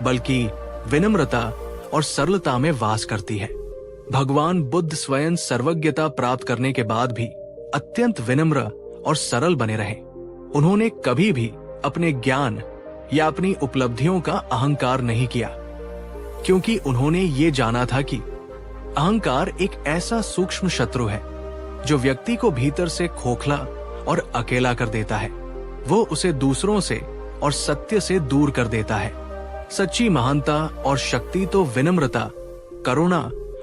बल्कि विनम्रता और सरलता में वास करती है। भगवान बुद्ध स्वयं सर्वज्ञता प्राप्त करने के बाद भी अत्यंत विनम्र और सरल बने रहे। उन्होंने कभी भी अपने ज्ञान या अपनी उपलब्धियों का अहंकार नहीं किया, क्योंकि उन्होंने ये जाना था कि अहंकार एक ऐसा सूक्ष्म शत्रु है जो व्यक्ति को भीतर से खोखला और अकेला कर देता है। वो उसे दूसरों से और सत्य से दूर कर देता है। सच्ची महानता और शक्ति तो विनम्रता, करुणा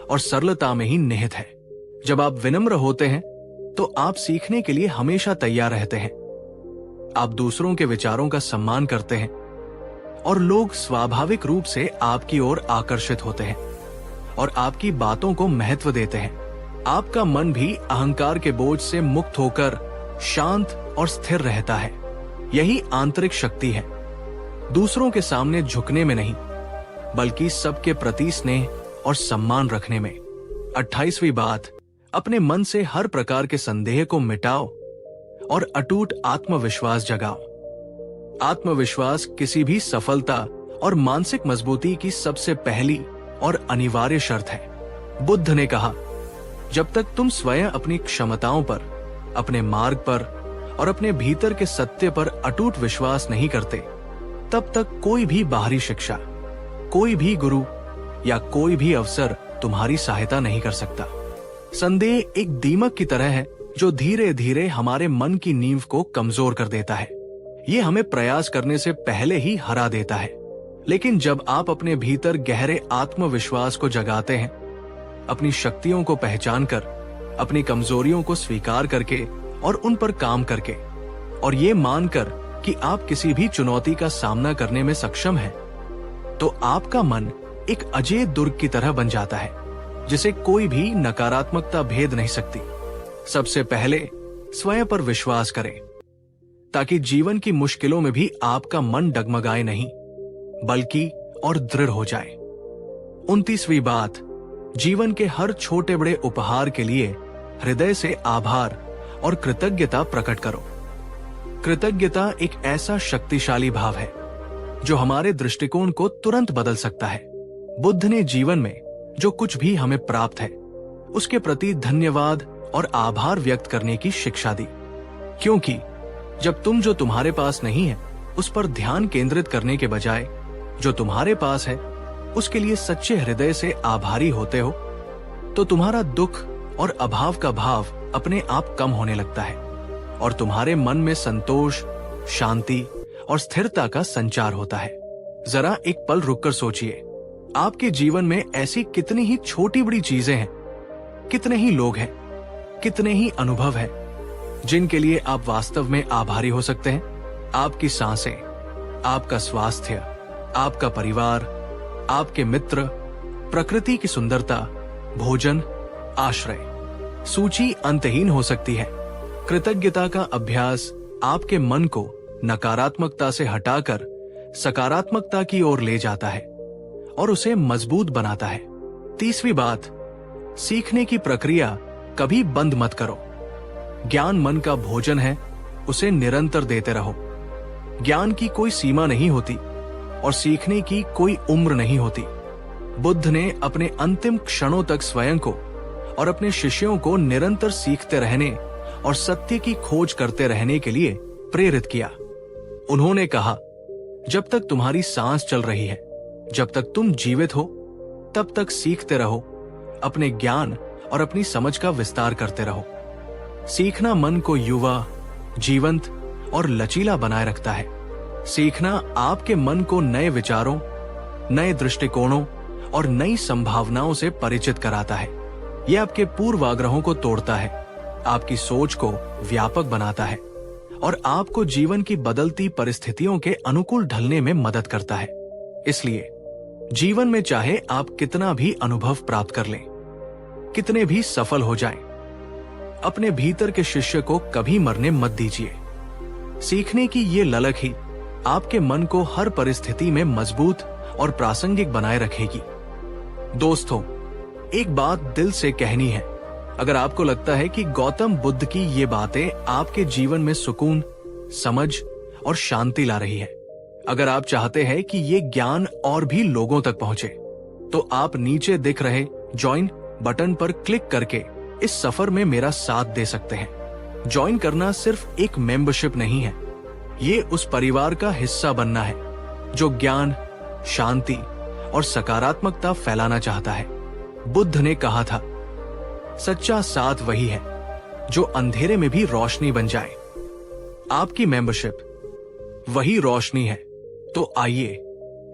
और सरलता में ही निहित है। जब आप विनम्र होते हैं तो आप सीखने के लिए हमेशा तैयार रहते हैं। आप दूसरों के विचारों का सम्मान करते हैं और लोग स्वाभाविक रूप से आपकी ओर आकर्षित होते हैं और आपकी बातों को महत्व देते हैं। आपका मन भी अहंकार के बोझ से मुक्त होकर शांत और स्थिर रहता है। यही आंतरिक शक्ति है, दूसरों के सामने झुकने में नहीं बल्कि सबके प्रति स्नेह और सम्मान रखने में। 28वीं बात, अपने मन से हर प्रकार के संदेह को मिटाओ और अटूट आत्मविश्वास जगाओ। आत्मविश्वास किसी भी सफलता और मानसिक मजबूती की सबसे पहली और अनिवार्य शर्त है। बुद्ध ने कहा, जब तक तुम स्वयं अपनी क्षमताओं पर, अपने मार्ग पर और अपने भीतर के सत्य पर अटूट विश्वास नहीं करते, तब तक कोई भी बाहरी शिक्षा, कोई भी गुरु या कोई भी अवसर तुम्हारी सहायता नहीं कर सकता। संदेह एक दीमक की तरह है जो धीरे धीरे हमारे मन की नींव को कमजोर कर देता है। ये हमें प्रयास करने से पहले ही हरा देता है। लेकिन जब आप अपने भीतर गहरे आत्मविश्वास को जगाते हैं, अपनी शक्तियों को पहचान कर, अपनी कमजोरियों को स्वीकार करके और उन पर काम करके, और ये मानकर कि आप किसी भी चुनौती का सामना करने में सक्षम हैं, तो आपका मन एक अजेय दुर्ग की तरह बन जाता है जिसे कोई भी नकारात्मकता भेद नहीं सकती। सबसे पहले स्वयं पर विश्वास करें ताकि जीवन की मुश्किलों में भी आपका मन डगमगाए नहीं बल्कि और दृढ़ हो जाए। 29वीं बात, जीवन के हर छोटे बड़े उपहार के लिए हृदय से आभार और कृतज्ञता प्रकट करो। कृतज्ञता एक ऐसा शक्तिशाली भाव है जो हमारे दृष्टिकोण को तुरंत बदल सकता है। बुद्ध ने जीवन में जो कुछ भी हमें प्राप्त है उसके प्रति धन्यवाद और आभार व्यक्त करने की शिक्षा दी, क्योंकि जब तुम जो तुम्हारे पास नहीं है उस पर ध्यान केंद्रित करने के बजाय जो तुम्हारे पास है उसके लिए सच्चे हृदय से आभारी होते हो, तो तुम्हारा दुख और अभाव का भाव अपने आप कम होने लगता है और तुम्हारे मन में संतोष, शांति और स्थिरता का संचार होता है। जरा एक पल रुककर सोचिए, आपके जीवन में ऐसी कितनी ही छोटी बड़ी चीजें हैं, कितने ही लोग हैं, कितने ही अनुभव हैं जिनके लिए आप वास्तव में आभारी हो सकते हैं। आपकी सांसें, आपका स्वास्थ्य, आपका परिवार, आपके मित्र, प्रकृति की सुंदरता, भोजन, आश्रय, सूची अंतहीन हो सकती है। कृतज्ञता का अभ्यास आपके मन को नकारात्मकता से हटाकर सकारात्मकता की ओर ले जाता है और उसे मजबूत बनाता है। 30वीं बात, सीखने की प्रक्रिया कभी बंद मत करो। ज्ञान मन का भोजन है, उसे निरंतर देते रहो। ज्ञान की कोई सीमा नहीं होती और सीखने की कोई उम्र नहीं होती। बुद्ध ने अपने अंतिम क्षणों तक स्वयं को और अपने शिष्यों को निरंतर सीखते रहने और सत्य की खोज करते रहने के लिए प्रेरित किया। उन्होंने कहा, जब तक तुम्हारी सांस चल रही है, जब तक तुम जीवित हो, तब तक सीखते रहो, अपने ज्ञान और अपनी समझ का विस्तार करते रहो। सीखना मन को युवा, जीवंत और लचीला बनाए रखता है। सीखना आपके मन को नए विचारों, नए दृष्टिकोणों और नई संभावनाओं से परिचित कराता है। यह आपके पूर्वाग्रहों को तोड़ता है, आपकी सोच को व्यापक बनाता है और आपको जीवन की बदलती परिस्थितियों के अनुकूल ढलने में मदद करता है। इसलिए जीवन में चाहे आप कितना भी अनुभव प्राप्त कर लें, कितने भी सफल हो जाएं, अपने भीतर के शिष्य को कभी मरने मत दीजिए। सीखने की ये ललक ही आपके मन को हर परिस्थिति में मजबूत और प्रासंगिक बनाए रखेगी। दोस्तों, एक बात दिल से कहनी है। अगर आपको लगता है कि गौतम बुद्ध की ये बातें आपके जीवन में सुकून, समझ और शांति ला रही है, अगर आप चाहते हैं कि ये ज्ञान और भी लोगों तक पहुंचे, तो आप नीचे दिख रहे ज्वाइन बटन पर क्लिक करके इस सफर में मेरा साथ दे सकते हैं। ज्वाइन करना सिर्फ एक मेंबरशिप नहीं है, ये उस परिवार का हिस्सा बनना है जो ज्ञान, शांति और सकारात्मकता फैलाना चाहता है। बुद्ध ने कहा था, सच्चा साथ वही है जो अंधेरे में भी रोशनी बन जाए। आपकी मेंबरशिप वही रोशनी है, तो आइए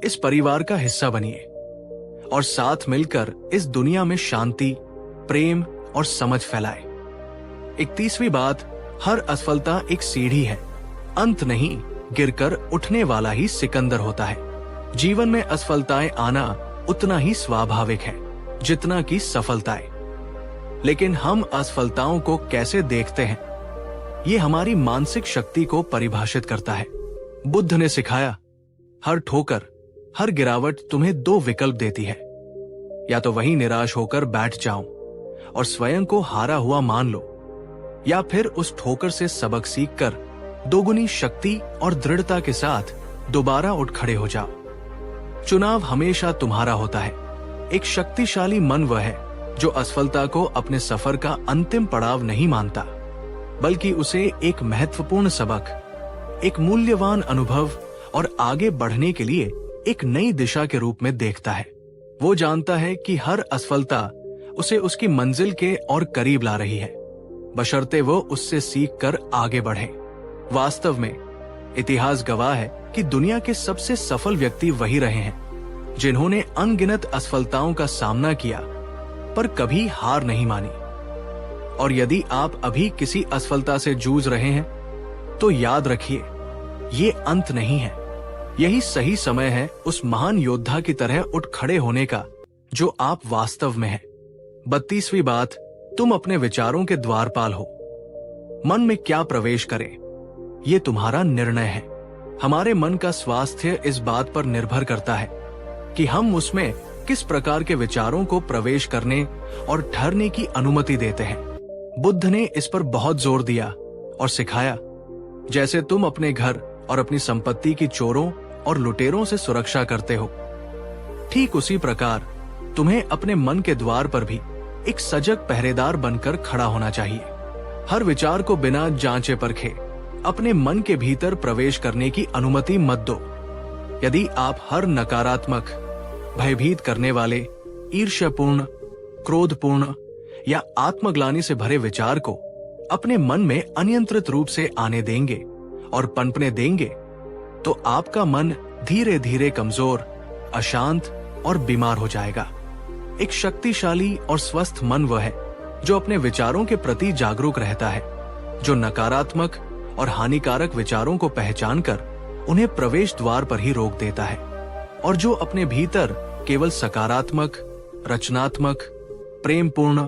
इस परिवार का हिस्सा बनिए और साथ मिलकर इस दुनिया में शांति, प्रेम और समझ फैलाए। 31वीं बात, हर असफलता एक सीढ़ी है, अंत नहीं। गिरकर उठने वाला ही सिकंदर होता है। जीवन में असफलताएं आना उतना ही स्वाभाविक है जितना कि सफलताएं। लेकिन हम असफलताओं को कैसे देखते हैं, ये हमारी मानसिक शक्ति को परिभाषित करता है। बुद्ध ने सिखाया, हर ठोकर, हर गिरावट तुम्हें 2 विकल्प देती है। या तो वहीं निराश होकर बैठ जाओ और स्वयं को हारा हुआ मान लो, या फिर उस ठोकर से सबक सीखकर दोगुनी शक्ति और दृढ़ता के साथ दोबारा उठ खड़े हो जाओ। चुनाव हमेशा तुम्हारा होता है। एक शक्तिशाली मन वह है जो असफलता को अपने सफर का अंतिम पड़ाव नहीं मानता, बल्कि उसे एक महत्वपूर्ण सबक, एक मूल्यवान अनुभव और आगे बढ़ने के लिए एक नई दिशा के रूप में देखता है। वो जानता है कि हर असफलता उसे उसकी मंजिल के और करीब ला रही है, बशर्ते वो उससे सीखकर आगे बढ़े। वास्तव में इतिहास गवाह है कि दुनिया के सबसे सफल व्यक्ति वही रहे हैं जिन्होंने अनगिनत असफलताओं का सामना किया पर कभी हार नहीं मानी। और यदि आप अभी किसी असफलता से जूझ रहे हैं, तो याद रखिए, ये अंत नहीं है। यही सही समय है उस महान योद्धा की तरह उठ खड़े होने का जो आप वास्तव में हैं। 32वीं बात, तुम अपने विचारों के द्वारपाल हो। मन में क्या प्रवेश करें, ये तुम्हारा निर्णय है। हमारे मन का स्वास्थ्य इस बात पर निर्भर करता है कि हम उसमें किस प्रकार के विचारों को प्रवेश करने और ठहरने की अनुमति देते हैं। बुद्ध ने इस पर बहुत जोर दिया और सिखाया, जैसे तुम अपने घर और अपनी संपत्ति की चोरों और लुटेरों से सुरक्षा करते हो, ठीक उसी प्रकार तुम्हें अपने मन के द्वार पर भी एक सजग पहरेदार बनकर खड़ा होना चाहिए। हर विचार को बिना जांचे परखे अपने मन के भीतर प्रवेश करने की अनुमति मत दो। यदि आप हर नकारात्मक, भयभीत करने वाले, ईर्ष्यापूर्ण, क्रोधपूर्ण या आत्मग्लानि से भरे विचार को अपने मन में अनियंत्रित रूप से आने देंगे और पनपने देंगे, तो आपका मन धीरे धीरे कमजोर, अशांत और बीमार हो जाएगा। एक शक्तिशाली और स्वस्थ मन वह है जो अपने विचारों के प्रति जागरूक रहता है, जो नकारात्मक और हानिकारक विचारों को पहचानकर उन्हें प्रवेश द्वार पर ही रोक देता है, और जो अपने भीतर केवल सकारात्मक, रचनात्मक, प्रेमपूर्ण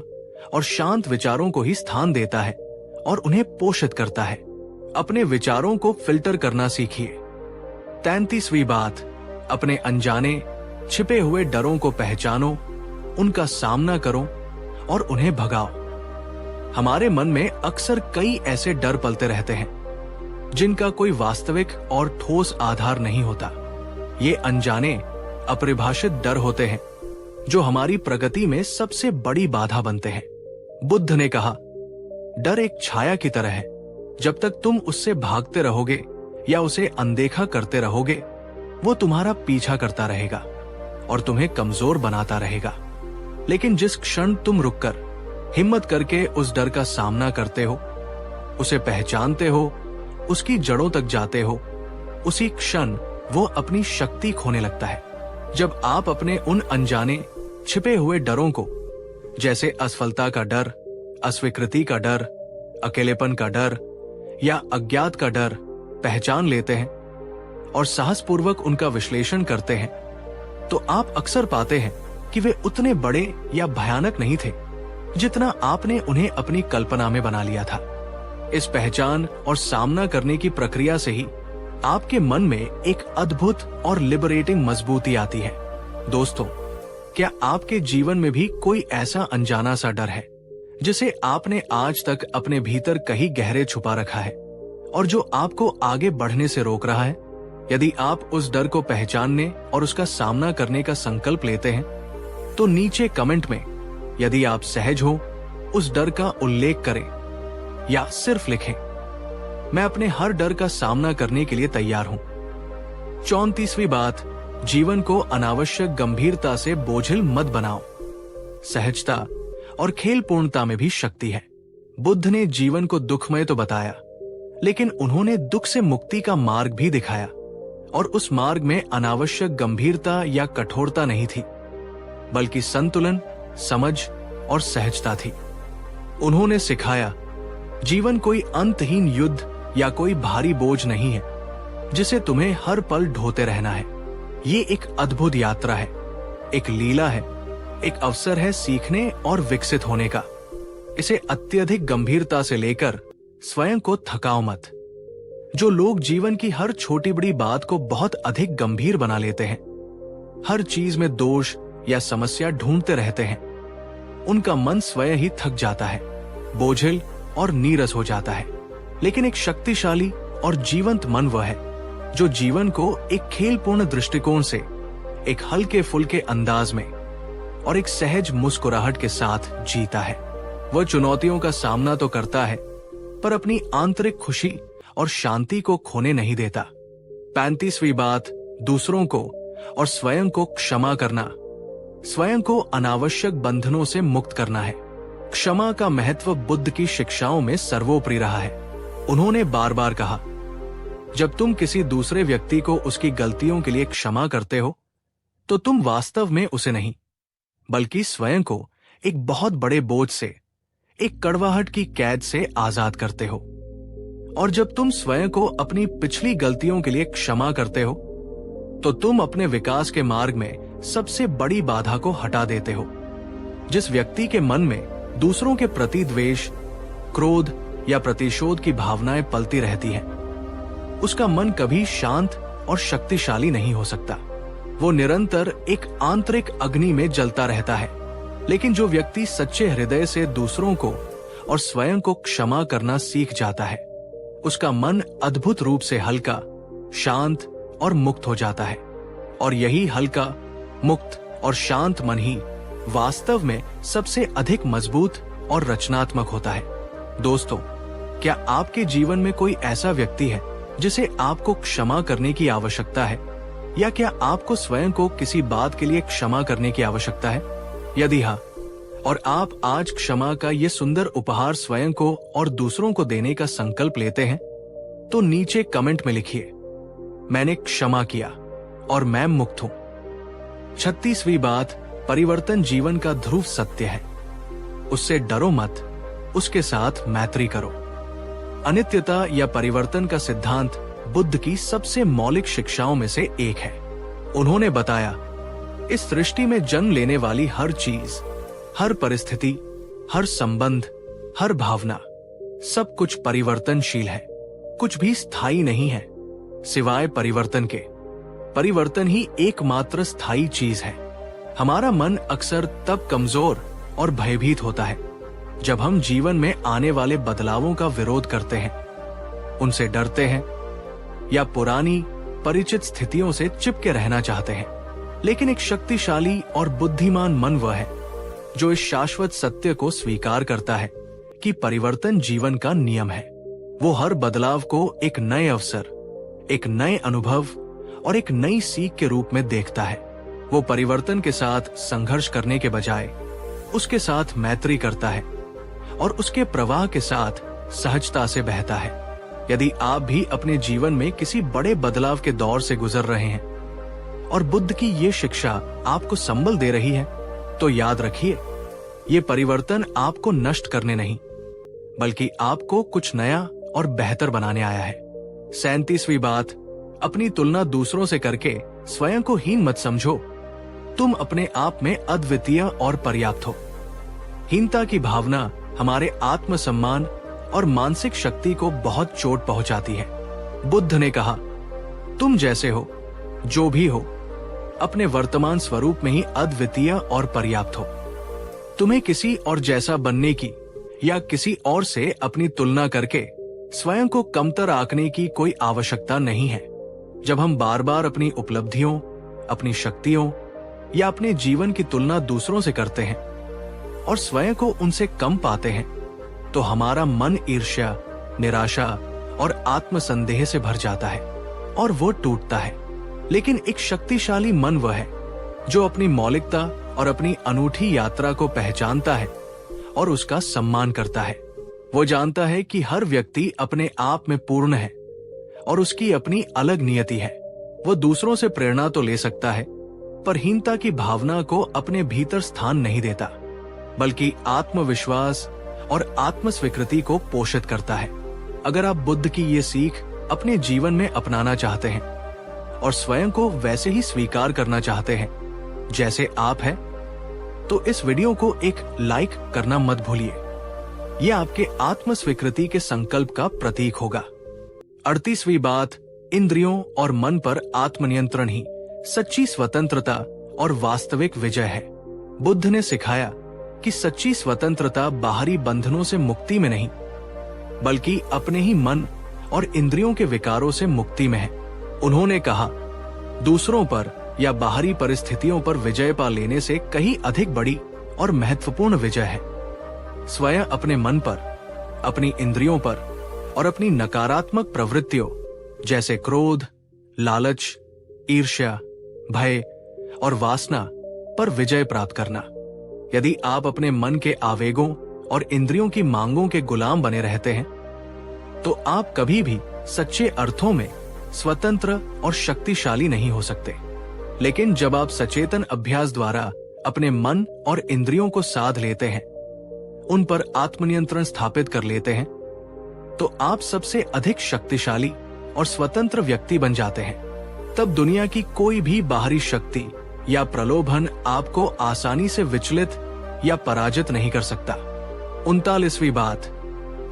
और शांत विचारों को ही स्थान देता है और उन्हें पोषित करता है। अपने विचारों को फिल्टर करना सीखिए। 33वीं बात, अपने अनजाने, छिपे हुए डरों को पहचानो, उनका सामना करो और उन्हें भगाओ। हमारे मन में अक्सर कई ऐसे डर पलते रहते हैं जिनका कोई वास्तविक और ठोस आधार नहीं होता। ये अनजाने, अपरिभाषित डर होते हैं जो हमारी प्रगति में सबसे बड़ी बाधा बनते हैं। बुद्ध ने कहा, डर एक छाया की तरह है। जब तक तुम उससे भागते रहोगे या उसे अनदेखा करते रहोगे, वो तुम्हारा पीछा करता रहेगा और तुम्हें कमजोर बनाता रहेगा। लेकिन जिस क्षण तुम रुककर हिम्मत करके उस डर का सामना करते हो, उसे पहचानते हो, उसकी जड़ों तक जाते हो, उसी क्षण वो अपनी शक्ति खोने लगता है। जब आप अपने उन अनजाने, छिपे हुए डरों को, जैसे असफलता का डर, अस्वीकृति का डर, अकेलेपन का डर या अज्ञात का डर, पहचान लेते हैं और साहसपूर्वक उनका विश्लेषण करते हैं, तो आप अक्सर पाते हैं कि वे उतने बड़े या भयानक नहीं थे जितना आपने उन्हें अपनी कल्पना में बना लिया था। इस पहचान और सामना करने की प्रक्रिया से ही आपके मन में एक अद्भुत और लिबरेटिंग मजबूती आती है। दोस्तों, क्या आपके जीवन में भी कोई ऐसा अनजाना सा डर है जिसे आपने आज तक अपने भीतर कहीं गहरे छुपा रखा है और जो आपको आगे बढ़ने से रोक रहा है? यदि आप उस डर को पहचानने और उसका सामना करने का संकल्प लेते हैं, तो नीचे कमेंट में, यदि आप सहज हो, उस डर का उल्लेख करें या सिर्फ लिखें, मैं अपने हर डर का सामना करने के लिए तैयार हूं। 34वीं बात, जीवन को अनावश्यक गंभीरता से बोझिल मत बनाओ। सहजता और खेलपूर्णता में भी शक्ति है। बुद्ध ने जीवन को दुखमय तो बताया, लेकिन उन्होंने दुख से मुक्ति का मार्ग भी दिखाया, और उस मार्ग में अनावश्यक गंभीरता या कठोरता नहीं थी, बल्कि संतुलन, समझ और सहजता थी। उन्होंने सिखाया, जीवन कोई अंतहीन युद्ध या कोई भारी बोझ नहीं है जिसे तुम्हें हर पल ढोते रहना है। ये एक अद्भुत यात्रा है, एक लीला है, एक अवसर है सीखने और विकसित होने का। इसे अत्यधिक गंभीरता से लेकर स्वयं को थकाओ मत। जो लोग जीवन की हर छोटी बड़ी बात को बहुत अधिक गंभीर बना लेते हैं, हर चीज में दोष या समस्या ढूंढते रहते हैं, उनका मन स्वयं ही थक जाता है, बोझिल और नीरस हो जाता है। लेकिन एक शक्तिशाली और जीवंत मन वह है जो जीवन को एक खेलपूर्ण दृष्टिकोण से, एक हल्के फुल्के अंदाज में और एक सहज मुस्कुराहट के साथ जीता है। वह चुनौतियों का सामना तो करता है, पर अपनी आंतरिक खुशी और शांति को खोने नहीं देता। 35वीं बात, दूसरों को और स्वयं को क्षमा करना। स्वयं को अनावश्यक बंधनों से मुक्त करना है। क्षमा का महत्व बुद्ध की शिक्षाओं में सर्वोपरि रहा है। उन्होंने बार बार कहा, जब तुम किसी दूसरे व्यक्ति को उसकी गलतियों के लिए क्षमा करते हो, तो तुम वास्तव में उसे नहीं, बल्कि स्वयं को एक बहुत बड़े बोझ से, एक कड़वाहट की कैद से आजाद करते हो। और जब तुम स्वयं को अपनी पिछली गलतियों के लिए क्षमा करते हो, तो तुम अपने विकास के मार्ग में सबसे बड़ी बाधा को हटा देते हो। जिस व्यक्ति के मन में दूसरों के प्रति द्वेष, क्रोध या प्रतिशोध की भावनाएं पलती रहती हैं, उसका मन कभी शांत और शक्तिशाली नहीं हो सकता। वो निरंतर एक आंतरिक अग्नि में जलता रहता है। लेकिन जो व्यक्ति सच्चे हृदय से दूसरों को और स्वयं को क्षमा करना सीख जाता है, उसका मन अद्भुत रूप से हल्का, शांत और मुक्त हो जाता है। और यही हल्का, मुक्त और शांत मन ही वास्तव में सबसे अधिक मजबूत और रचनात्मक होता है। दोस्तों, क्या आपके जीवन में कोई ऐसा व्यक्ति है जिसे आपको क्षमा करने की आवश्यकता है, या क्या आपको स्वयं को किसी बात के लिए क्षमा करने की आवश्यकता है? यदि हाँ, और आप आज क्षमा का ये सुंदर उपहार स्वयं को और दूसरों को देने का संकल्प लेते हैं, तो नीचे कमेंट में लिखिए, मैंने क्षमा किया और मैं मुक्त हूं। 36वीं बात, परिवर्तन जीवन का ध्रुव सत्य है। उससे डरो मत, उसके साथ मैत्री करो। अनित्यता या परिवर्तन का सिद्धांत बुद्ध की सबसे मौलिक शिक्षाओं में से एक है। उन्होंने बताया, इस सृष्टि में जन्म लेने वाली हर चीज, हर परिस्थिति, हर संबंध, हर भावना, सब कुछ परिवर्तनशील है। कुछ भी स्थायी नहीं है सिवाय परिवर्तन के। परिवर्तन ही एकमात्र स्थायी चीज है। हमारा मन अक्सर तब कमजोर और भयभीत होता है जब हम जीवन में आने वाले बदलावों का विरोध करते हैं, उनसे डरते हैं या पुरानी परिचित स्थितियों से चिपके रहना चाहते हैं। लेकिन एक शक्तिशाली और बुद्धिमान मन वह है जो इस शाश्वत सत्य को स्वीकार करता है कि परिवर्तन जीवन का नियम है। वो हर बदलाव को एक नए अवसर, एक नए अनुभव और एक नई सीख के रूप में देखता है। वो परिवर्तन के साथ संघर्ष करने के बजाय उसके साथ मैत्री करता है और उसके प्रवाह के साथ सहजता से बहता है। यदि आप भी अपने जीवन में किसी बड़े बदलाव के दौर से गुजर रहे हैं और बुद्ध की ये शिक्षा आपको संबल दे रही है, तो याद रखिए, ये परिवर्तन आपको नष्ट करने नहीं, बल्कि आपको कुछ नया और बेहतर बनाने आया है। 37वीं बात, अपनी तुलना दूसरों से करके स्वयं को हीन मत समझो। तुम अपने आप में अद्वितीय और पर्याप्त हो। हीनता की भावना हमारे आत्मसम्मान और मानसिक शक्ति को बहुत चोट पहुंचाती है। बुद्ध ने कहा, तुम जैसे हो, जो भी हो, अपने वर्तमान स्वरूप में ही अद्वितीय और पर्याप्त हो। तुम्हें किसी और जैसा बनने की या किसी और से अपनी तुलना करके स्वयं को कमतर आंकने की कोई आवश्यकता नहीं है। जब हम बार बार अपनी उपलब्धियों, अपनी शक्तियों या अपने जीवन की तुलना दूसरों से करते हैं और स्वयं को उनसे कम पाते हैं, तो हमारा मन ईर्ष्या, निराशा और आत्मसंदेह से भर जाता है और वो टूटता है। लेकिन एक शक्तिशाली मन वह है जो अपनी मौलिकता और अपनी अनूठी यात्रा को पहचानता है और उसका सम्मान करता है। वो जानता है कि हर व्यक्ति अपने आप में पूर्ण है और उसकी अपनी अलग नियति है। वो दूसरों से प्रेरणा तो ले सकता है, पर हीनता की भावना को अपने भीतर स्थान नहीं देता, बल्कि आत्मविश्वास और आत्मस्वीकृति को पोषित करता है। अगर आप बुद्ध की ये सीख अपने जीवन में अपनाना चाहते हैं और स्वयं को वैसे ही स्वीकार करना चाहते हैं जैसे आप हैं, तो इस वीडियो को एक लाइक करना मत भूलिए। यह आपके आत्म स्वीकृति के संकल्प का प्रतीक होगा। 38वीं बात, इंद्रियों और मन पर आत्मनियंत्रण ही सच्ची स्वतंत्रता और वास्तविक विजय है। बुद्ध ने सिखाया कि सच्ची स्वतंत्रता बाहरी बंधनों से मुक्ति में नहीं, बल्कि अपने ही मन और इंद्रियों के विकारों से मुक्ति में है। उन्होंने कहा, दूसरों पर या बाहरी परिस्थितियों पर विजय पा लेने से कहीं अधिक बड़ी और महत्वपूर्ण विजय है स्वयं अपने मन पर, अपनी इंद्रियों पर और अपनी नकारात्मक प्रवृत्तियों जैसे क्रोध, लालच, ईर्ष्या, भय और वासना पर विजय प्राप्त करना। यदि आप अपने मन के आवेगों और इंद्रियों की मांगों के गुलाम बने रहते हैं, तो आप कभी भी सच्चे अर्थों में स्वतंत्र और शक्तिशाली नहीं हो सकते। लेकिन जब आप सचेतन अभ्यास द्वारा अपने मन और इंद्रियों को साध लेते हैं, उन पर आत्मनियंत्रण स्थापित कर लेते हैं, तो आप सबसे अधिक शक्तिशाली और स्वतंत्र व्यक्ति बन जाते हैं। तब दुनिया की कोई भी बाहरी शक्ति या प्रलोभन आपको आसानी से विचलित या पराजित नहीं कर सकता। 39वीं बात,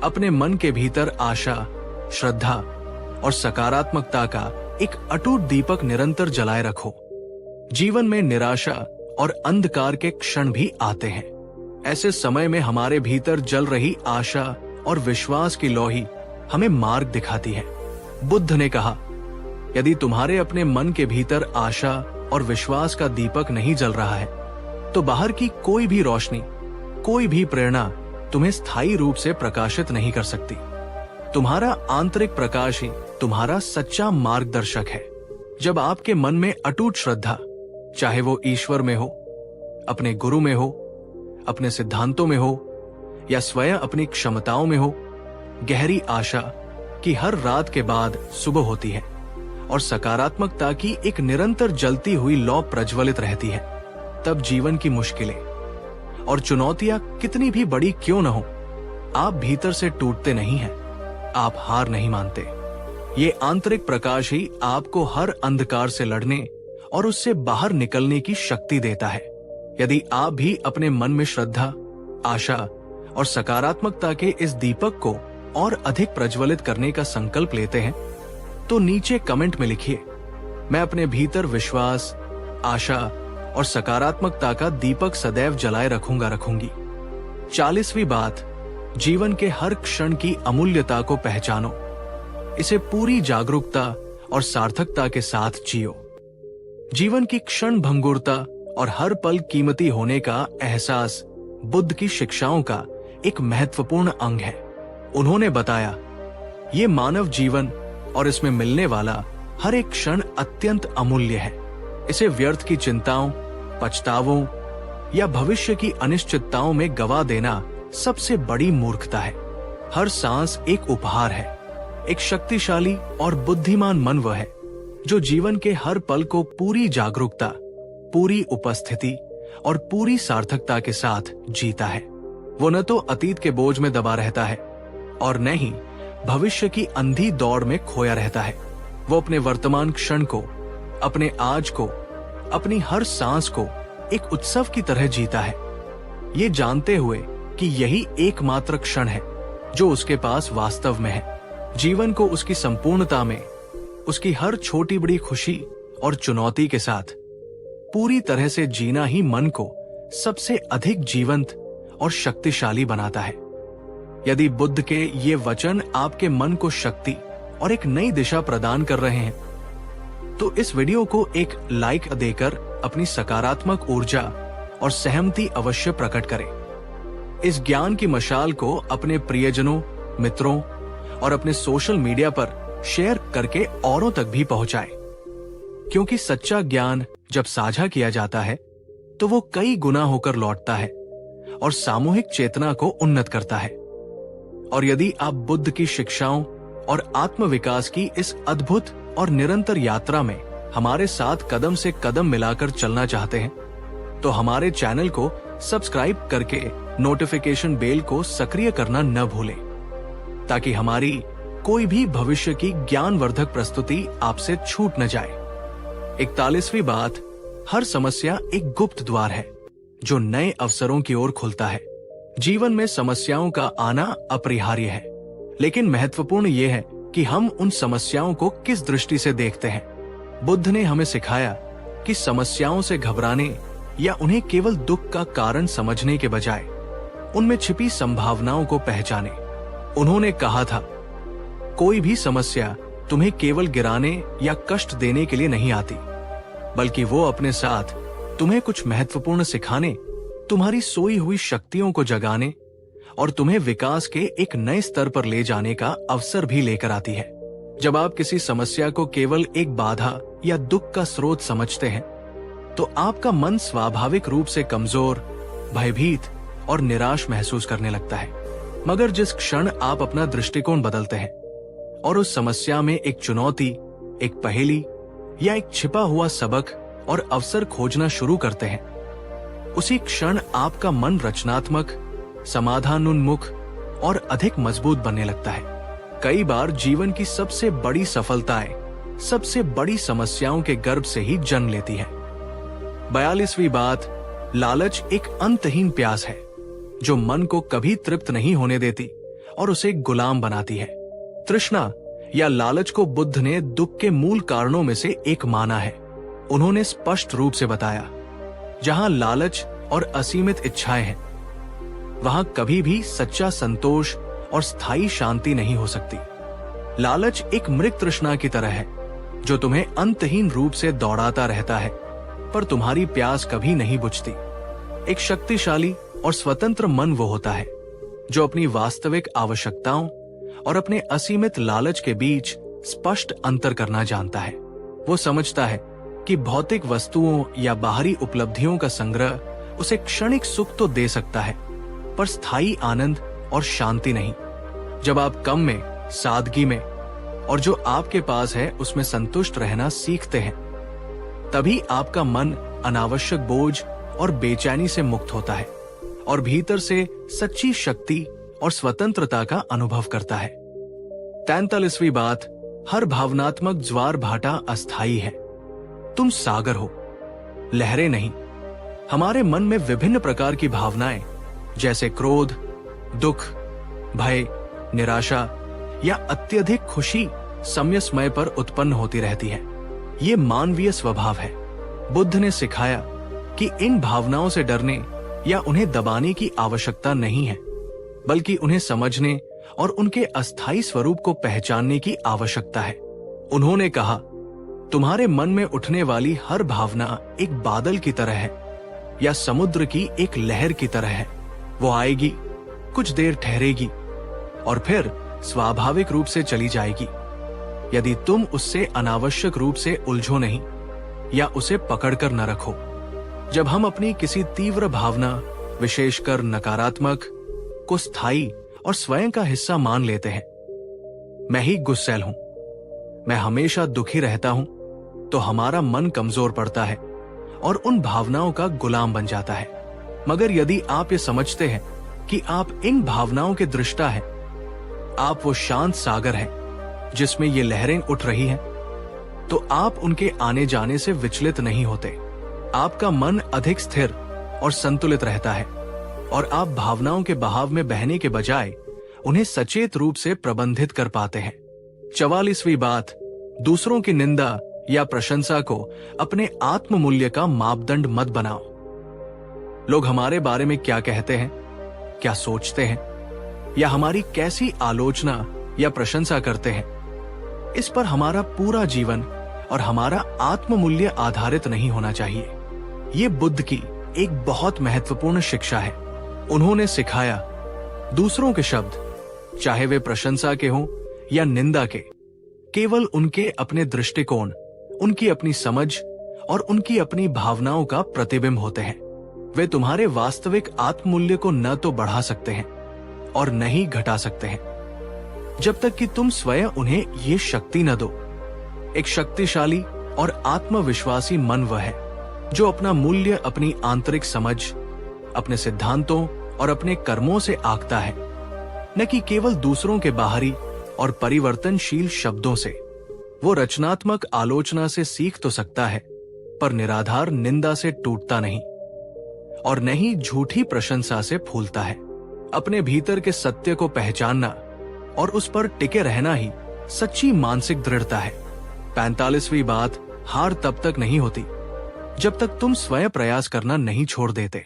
अपने मन के भीतर आशा, श्रद्धा और सकारात्मकता का एक अटूट दीपक निरंतर जलाए रखो। जीवन में निराशा और अंधकार के क्षण भी आते हैं। ऐसे समय में हमारे भीतर जल रही आशा और विश्वास की लोही हमें मार्ग दिखाती है। बुद्ध ने कहा, यदि तुम्हारे अपने मन के भीतर आशा और विश्वास का दीपक नहीं जल रहा है, तो बाहर की कोई भी रोशनी, कोई भी प्रेरणा तुम्हें स्थायी रूप से प्रकाशित नहीं कर सकती। तुम्हारा आंतरिक प्रकाश ही तुम्हारा सच्चा मार्गदर्शक है। जब आपके मन में अटूट श्रद्धा, चाहे वो ईश्वर में हो, अपने गुरु में हो, अपने सिद्धांतों में हो या स्वयं अपनी क्षमताओं में हो, गहरी आशा कि हर रात के बाद सुबह होती है और सकारात्मकता की एक निरंतर जलती हुई लौ प्रज्वलित रहती है, तब जीवन की मुश्किलें और चुनौतियां कितनी भी बड़ी क्यों न हो, आप भीतर से टूटते नहीं हैं, आप हार नहीं मानते। ये आंतरिक प्रकाश ही आपको हर अंधकार से लड़ने और उससे बाहर निकलने की शक्ति देता है। यदि आप भी अपने मन में श्रद्धा, आशा और सकारात्मकता के इस दीपक को और अधिक प्रज्वलित करने का संकल्प लेते हैं, तो नीचे कमेंट में लिखिए, मैं अपने भीतर विश्वास, आशा और सकारात्मकता का दीपक सदैव जलाए रखूंगी। 40वीं बात, जीवन के हर क्षण की अमूल्यता को पहचानो, इसे पूरी जागरूकता और सार्थकता के साथ जियो। जीवन की क्षण भंगुरता और हर पल कीमती होने का एहसास बुद्ध की शिक्षाओं का एक महत्वपूर्ण अंग है। उन्होंने बताया, ये मानव जीवन और इसमें मिलने वाला हर एक क्षण अत्यंत अमूल्य है। इसे व्यर्थ की चिंताओं, पछतावों या भविष्य की अनिश्चितताओं में गवा देना सबसे बड़ी मूर्खता है। हर सांस एक उपहार है। एक शक्तिशाली और बुद्धिमान मन वह है जो जीवन के हर पल को पूरी जागरूकता, पूरी उपस्थिति और पूरी सार्थकता के साथ जीता है। वो न तो अतीत के बोझ में दबा रहता है और न ही भविष्य की अंधी दौड़ में खोया रहता है। वो अपने वर्तमान क्षण को, अपने आज को अपनी हर सांस को एक उत्सव की तरह जीता है, ये जानते हुए कि यही एकमात्र क्षण है जो उसके पास वास्तव में है। जीवन को उसकी संपूर्णता में, उसकी हर छोटी बड़ी खुशी और चुनौती के साथ पूरी तरह से जीना ही मन को सबसे अधिक जीवंत और शक्तिशाली बनाता है। यदि बुद्ध के ये वचन आपके मन को शक्ति और एक नई दिशा प्रदान कर रहे हैं, तो इस वीडियो को एक लाइक देकर अपनी सकारात्मक ऊर्जा और सहमति अवश्य प्रकट करें। इस ज्ञान की मशाल को अपने प्रियजनों, मित्रों और अपने सोशल मीडिया पर शेयर करके औरों तक भी पहुंचाएं, क्योंकि सच्चा ज्ञान जब साझा किया जाता है तो वो कई गुना होकर लौटता है और सामूहिक चेतना को उन्नत करता है। और यदि आप बुद्ध की शिक्षाओं और आत्मविकास की इस अद्भुत और निरंतर यात्रा में हमारे साथ कदम से कदम मिलाकर चलना चाहते हैं, तो हमारे चैनल को सब्सक्राइब करके नोटिफिकेशन बेल को सक्रिय करना न भूलें, ताकि हमारी कोई भी भविष्य की ज्ञानवर्धक प्रस्तुति आपसे छूट न जाए। 41वीं बात, हर समस्या एक गुप्त द्वार है जो नए अवसरों की ओर खुलता है। जीवन में समस्याओं का आना अपरिहार्य है, लेकिन महत्वपूर्ण यह है कि हम उन समस्याओं को किस दृष्टि से देखते हैं। बुद्ध ने हमें सिखाया कि समस्याओं से घबराने या उन्हें केवल दुख का कारण समझने के बजाय उनमें छिपी संभावनाओं को पहचाने। उन्होंने कहा था, कोई भी समस्या तुम्हें केवल गिराने या कष्ट देने के लिए नहीं आती, बल्कि वो अपने साथ तुम्हें कुछ महत्वपूर्ण सिखाने, तुम्हारी सोई हुई शक्तियों को जगाने और तुम्हें विकास के एक नए स्तर पर ले जाने का अवसर भी लेकर आती है। जब आप किसी समस्या को केवल एक बाधा या दुख का स्रोत समझते हैं, तो आपका मन स्वाभाविक रूप से कमजोर, भयभीत और निराश महसूस करने लगता है। मगर जिस क्षण आप अपना दृष्टिकोण बदलते हैं और उस समस्या में एक चुनौती, एक पहेली या एक छिपा हुआ सबक और अवसर खोजना शुरू करते हैं, उसी क्षण आपका मन रचनात्मक, समाधानोन्मुख और अधिक मजबूत बनने लगता है। कई बार जीवन की सबसे बड़ी सफलताएं सबसे बड़ी समस्याओं के गर्भ से ही जन्म लेती है। 42वीं बात, लालच एक अंतहीन प्यास है जो मन को कभी तृप्त नहीं होने देती और उसे गुलाम बनाती है। तृष्णा या लालच को बुद्ध ने दुख के मूल कारणों में से एक माना है। उन्होंने स्पष्ट रूप से बताया, जहां लालच और असीमित इच्छाएं हैं, वहां कभी भी सच्चा संतोष और स्थायी शांति नहीं हो सकती। लालच एक मृग तृष्णा की तरह है जो तुम्हें अंतहीन रूप से दौड़ाता रहता है, पर तुम्हारी प्यास कभी नहीं बुझती। एक शक्तिशाली और स्वतंत्र मन वो होता है जो अपनी वास्तविक आवश्यकताओं और अपने असीमित लालच के बीच स्पष्ट अंतर करना जानता है। वो समझता है कि भौतिक वस्तुओं या बाहरी उपलब्धियों का संग्रह उसे क्षणिक सुख तो दे सकता है, पर स्थायी आनंद और शांति नहीं। जब आप कम में, सादगी में और जो आपके पास है उसमें संतुष्ट रहना सीखते हैं, तभी आपका मन अनावश्यक बोझ और बेचैनी से मुक्त होता है और भीतर से सच्ची शक्ति और स्वतंत्रता का अनुभव करता है। 43वीं बात, हर भावनात्मक ज्वार भाटा अस्थायी है। तुम सागर हो, लहरें नहीं। हमारे मन में विभिन्न प्रकार की भावनाएं जैसे क्रोध, दुख, भय, निराशा या अत्यधिक खुशी समय समय पर उत्पन्न होती रहती है। ये मानवीय स्वभाव है। बुद्ध ने सिखाया कि इन भावनाओं से डरने या उन्हें दबाने की आवश्यकता नहीं है, बल्कि उन्हें समझने और उनके अस्थायी स्वरूप को पहचानने की आवश्यकता है। उन्होंने कहा, तुम्हारे मन में उठने वाली हर भावना एक बादल की तरह है या समुद्र की एक लहर की तरह है। वो आएगी, कुछ देर ठहरेगी और फिर स्वाभाविक रूप से चली जाएगी, यदि तुम उससे अनावश्यक रूप से उलझो नहीं या उसे पकड़कर न रखो। जब हम अपनी किसी तीव्र भावना, विशेषकर नकारात्मक, को स्थायी और स्वयं का हिस्सा मान लेते हैं, मैं ही गुस्सैल हूं, मैं हमेशा दुखी रहता हूं, तो हमारा मन कमजोर पड़ता है और उन भावनाओं का गुलाम बन जाता है। मगर यदि आप ये समझते हैं कि आप इन भावनाओं के दृष्टा हैं, आप वो शांत सागर हैं जिसमें ये लहरें उठ रही हैं, तो आप उनके आने जाने से विचलित नहीं होते। आपका मन अधिक स्थिर और संतुलित रहता है और आप भावनाओं के बहाव में बहने के बजाय उन्हें सचेत रूप से प्रबंधित कर पाते हैं। 44वीं बात, दूसरों की निंदा या प्रशंसा को अपने आत्म मूल्य का मापदंड मत बनाओ। लोग हमारे बारे में क्या कहते हैं, क्या सोचते हैं, या हमारी कैसी आलोचना या प्रशंसा करते हैं, इस पर हमारा पूरा जीवन और हमारा आत्म मूल्य आधारित नहीं होना चाहिए। ये बुद्ध की एक बहुत महत्वपूर्ण शिक्षा है। उन्होंने सिखाया, दूसरों के शब्द, चाहे वे प्रशंसा के हों या निंदा के, केवल उनके अपने दृष्टिकोण, उनकी अपनी समझ और उनकी अपनी भावनाओं का प्रतिबिंब होते हैं। वे तुम्हारे वास्तविक आत्ममूल्य को न तो बढ़ा सकते हैं और न ही घटा सकते हैं, जब तक कि तुम स्वयं उन्हें ये शक्ति न दो। एक शक्तिशाली और आत्मविश्वासी मन वह है जो अपना मूल्य अपनी आंतरिक समझ, अपने सिद्धांतों और अपने कर्मों से आंकता है, न कि केवल दूसरों के बाहरी और परिवर्तनशील शब्दों से। वो रचनात्मक आलोचना से सीख तो सकता है, पर निराधार निंदा से टूटता नहीं और न ही झूठी प्रशंसा से फूलता है। अपने भीतर के सत्य को पहचानना और उस पर टिके रहना ही सच्ची मानसिक दृढ़ता है। 45वीं बात, हार तब तक नहीं होती जब तक तुम स्वयं प्रयास करना नहीं छोड़ देते।